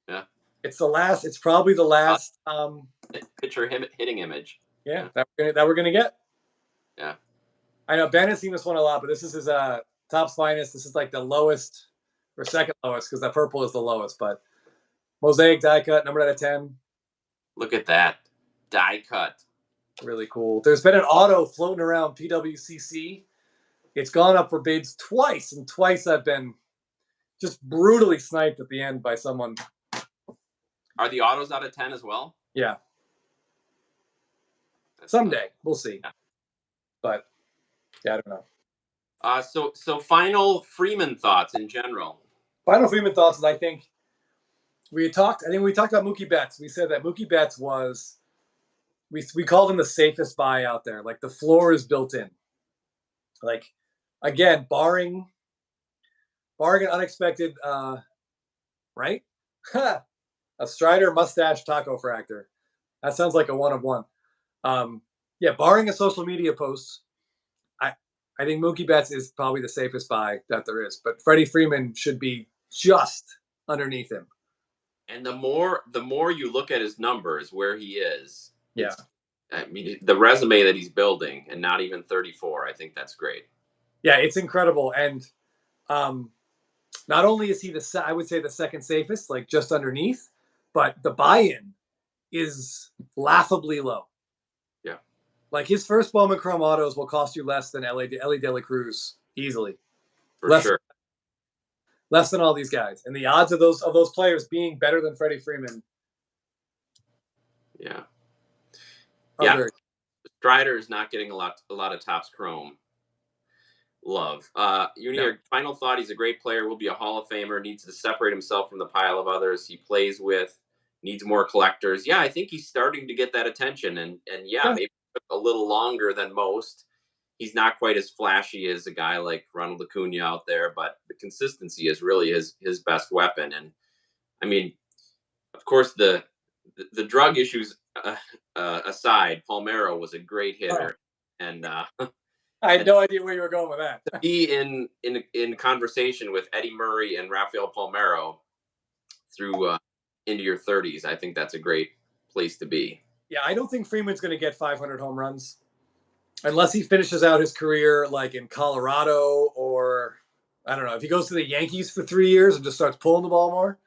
Yeah. It's the last. It's probably the last. Picture hitting image. Yeah, that we're gonna get. Yeah. I know Ben has seen this one a lot, but this is his Topps Finest. This is like the lowest or second lowest because that purple is the lowest. But mosaic die cut, numbered out of 10. Look at that die cut. Really cool. There's been an auto floating around PWCC. It's gone up for bids twice, and twice I've been just brutally sniped at the end by someone. Are the autos out of 10 as well? Yeah. Someday we'll see. Yeah. But yeah, I don't know. So final Freeman thoughts in general. Final Freeman thoughts is I think we talked about Mookie Betts. We said that Mookie Betts was we called him the safest buy out there. Like the floor is built in. Like again, barring an unexpected right? A Strider mustache taco fractor. That sounds like a one of one. Yeah, barring a social media post, I think Mookie Betts is probably the safest buy that there is. But Freddie Freeman should be just underneath him. And the more you look at his numbers, where he is, yeah. I mean, the resume that he's building, and not even 34, I think that's great. Yeah, it's incredible. And not only is he I would say the second safest, like just underneath, but the buy-in is laughably low. Yeah. Like his first Bowman Chrome autos will cost you less than Ellie De La Cruz easily. For sure. Less than all these guys. And the odds of those players being better than Freddie Freeman. Yeah. Yeah. Strider is not getting a lot of Topps Chrome love. Your final thought, he's a great player, will be a Hall of Famer, needs to separate himself from the pile of others he plays with, needs more collectors. Yeah, I think he's starting to get that attention, and maybe it took a little longer than most. He's not quite as flashy as a guy like Ronald Acuna out there, but the consistency is really his best weapon. And I mean, of course, the drug issues aside, Palmeiro was a great hitter, and I had no idea where you were going with that. Be in conversation with Eddie Murray and Rafael Palmeiro through into your 30s. I think that's a great place to be. Yeah, I don't think Freeman's going to get 500 home runs unless he finishes out his career like in Colorado, or I don't know, if he goes to the Yankees for 3 years and just starts pulling the ball more.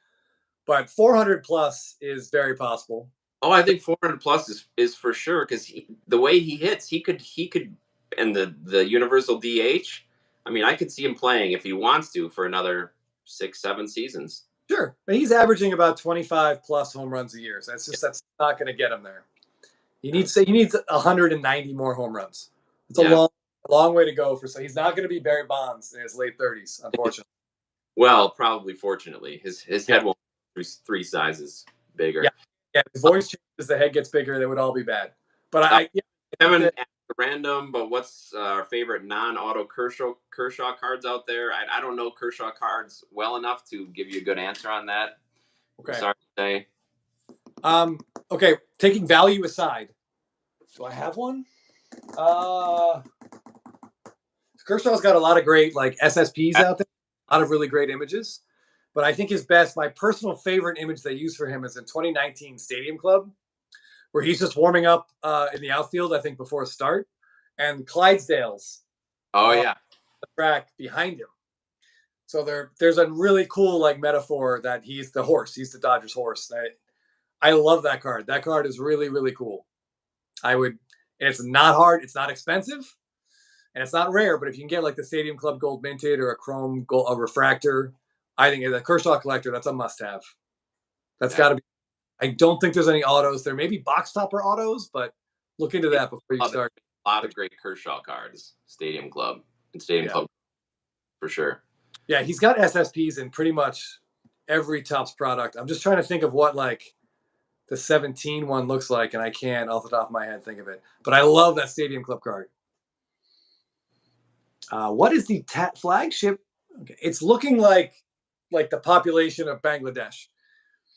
But 400 plus is very possible. Oh, I think 400 plus is for sure, because the way he hits, he could, and the universal DH. I mean, I could see him playing if he wants to for another 6-7 seasons. Sure, but he's averaging about 25 plus home runs a year. So that's not going to get him there. He needs 190 more home runs. It's a long way to go so he's not going to be Barry Bonds in his late 30s, unfortunately. Well, probably fortunately, his head won't be 3 sizes bigger. Yeah, his voice changes, the head gets bigger. They would all be bad. But Kevin random, but what's our favorite non-auto Kershaw cards out there? I don't know Kershaw cards well enough to give you a good answer on that. Okay. Sorry to say. Okay. Taking value aside, do I have one? Kershaw's got a lot of great like SSPs out there, a lot of really great images. But I think his best, my personal favorite image they used for him is in 2019 Stadium Club, where he's just warming up in the outfield, I think, before a start, and Clydesdales Oh on yeah, the track behind him. So there's a really cool like metaphor that he's the horse, he's the Dodgers horse. I love that card. That card is really, really cool. I would, and it's not hard, it's not expensive, and it's not rare. But if you can get like the Stadium Club Gold Minted or a Chrome Gold, a Refractor, I think as a Kershaw collector, that's a must-have. That's got to be. I don't think there's any autos. There may be box topper autos, but look into that before you start. A lot of great Kershaw cards, Stadium Club and Stadium Club for sure. Yeah, he's got SSPs in pretty much every Topps product. I'm just trying to think of what like the 17 one looks like, and I can't off the top of my head think of it. But I love that Stadium Club card. What is the flagship? Okay. It's looking like the population of Bangladesh.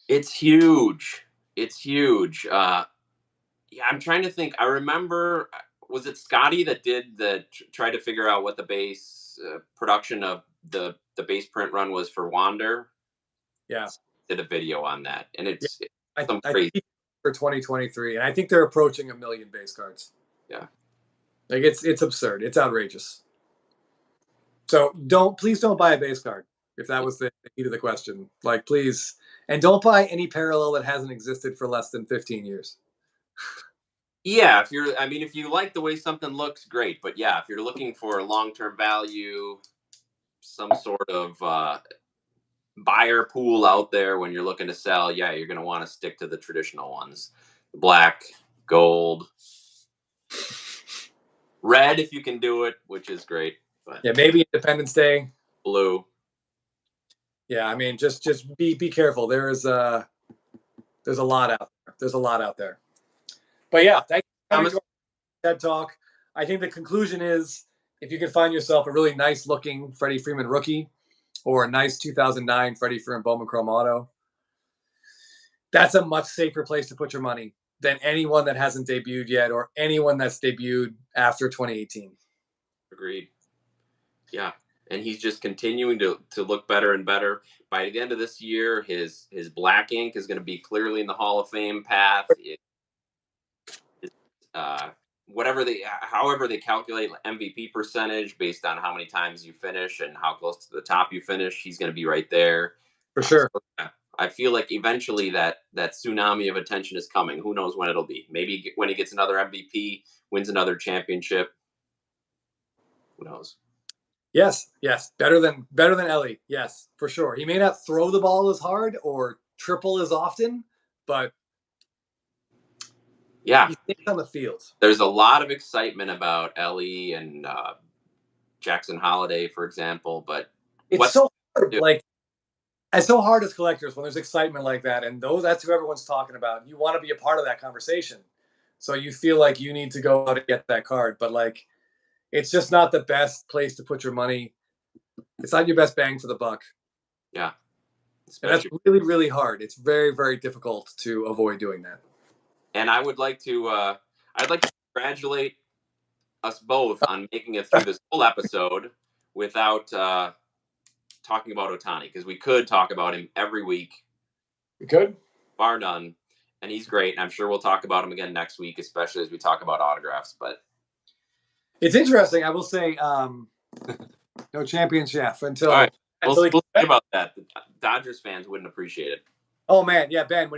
It's huge. It's huge. Yeah, I'm trying to think. I remember, was it Scotty that did try to figure out what the base production of the base print run was for Wander? Yeah, did a video on that, and it's some I crazy think for 2023, and I think they're approaching 1 million base cards. Yeah, like it's absurd. It's outrageous. So please don't buy a base card if that was the key to the question. Like, please, and don't buy any parallel that hasn't existed for less than 15 years. Yeah, if you like the way something looks, great. But yeah, if you're looking for long-term value, some sort of buyer pool out there when you're looking to sell, yeah, you're going to want to stick to the traditional ones: black, gold, red if you can do it, which is great. But yeah, maybe Independence Day, blue. Yeah, I mean, just be careful. There's a lot out there. There's a lot out there. But yeah, thank you for coming to our TED Talk. I think the conclusion is if you can find yourself a really nice looking Freddie Freeman rookie or a nice 2009 Freddie Freeman Bowman Chrome Auto, that's a much safer place to put your money than anyone that hasn't debuted yet or anyone that's debuted after 2018. Agreed. Yeah. And he's just continuing to look better and better. By the end of this year, his black ink is going to be clearly in the Hall of Fame path. However they calculate MVP percentage based on how many times you finish and how close to the top you finish, he's going to be right there for sure. So, yeah, I feel like eventually that tsunami of attention is coming. Who knows when it'll be? Maybe when he gets another MVP, wins another championship. Who knows? Yes, better than Ellie. Yes, for sure. He may not throw the ball as hard or triple as often, but yeah, he stays on the field. There's a lot of excitement about Ellie and Jackson Holiday, for example, but it's so hard. Like, it's so hard as collectors when there's excitement like that, and that's who everyone's talking about. You want to be a part of that conversation, so you feel like you need to go out and get that card, but like, it's just not the best place to put your money. It's not your best bang for the buck. Yeah. And that's really, really hard. It's very, very difficult to avoid doing that. And I would like to, I'd like to congratulate us both on making it through this whole episode without talking about Ohtani, because we could talk about him every week. We could. Bar none. And he's great. And I'm sure we'll talk about him again next week, especially as we talk about autographs. But it's interesting. I will say, no championship until. All right. Until we'll say about that. The Dodgers fans wouldn't appreciate it. Oh man, yeah, Ben.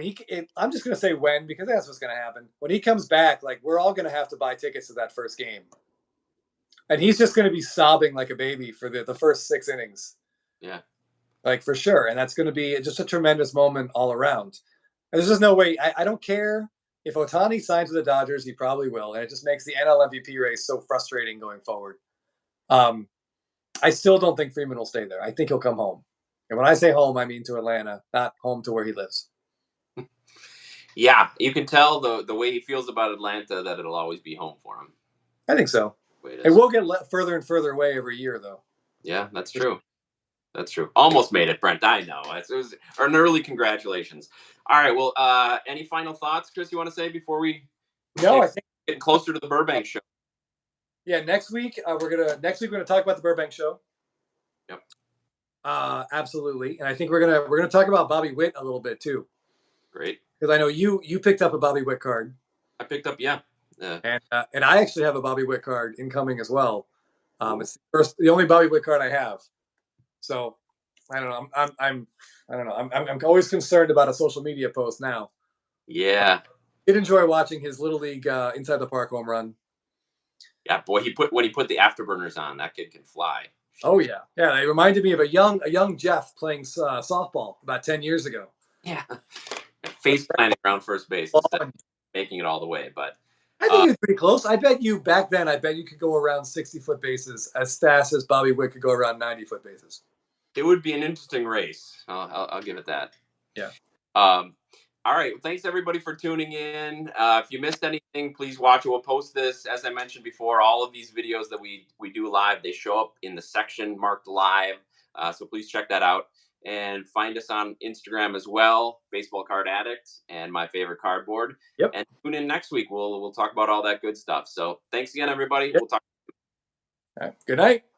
I'm just gonna say when, because that's what's gonna happen. When he comes back, like, we're all gonna have to buy tickets to that first game, and he's just gonna be sobbing like a baby for the first 6 innings. Yeah, like, for sure. And that's gonna be just a tremendous moment all around. And there's just no way. I don't care if Ohtani signs with the Dodgers. He probably will, and it just makes the NL MVP race so frustrating going forward. I still don't think Freeman will stay there. I think he'll come home. And when I say home, I mean to Atlanta, not home to where he lives. Yeah, you can tell the way he feels about Atlanta that it'll always be home for him. I think so. It will get further and further away every year, though. Yeah, that's true. That's true. Almost made it, Brent. I know. It was an early congratulations. All right. Well, any final thoughts, Chris, you want to say before we No, I think get closer to the Burbank show? Yeah, next week we're gonna talk about the Burbank show. Yep. Absolutely, and I think we're gonna talk about Bobby Witt a little bit too. Great. Because I know you picked up a Bobby Witt card. I picked up, yeah. And I actually have a Bobby Witt card incoming as well. It's the only Bobby Witt card I have. So I don't know. I don't know. I'm always concerned about a social media post now. Yeah. Did enjoy watching his little league inside the park home run. Yeah, boy, when he put the afterburners on, that kid can fly. Oh yeah, yeah. It reminded me of a young Jeff playing softball about 10 years ago. Yeah, face planting around first base instead of making it all the way. But I think it's pretty close. I bet you back then. I bet you could go around 60-foot bases as fast as Bobby Witt could go around 90-foot bases. It would be an interesting race. I'll give it that. Yeah. All right. Well, thanks everybody for tuning in. If you missed anything, please watch it. We'll post this, as I mentioned before. All of these videos that we do live, they show up in the section marked live. So please check that out and find us on Instagram as well. Baseball Card Addict and My Favorite Cardboard. Yep. And tune in next week. We'll talk about all that good stuff. So thanks again, everybody. Yep. We'll talk. All right. Good night.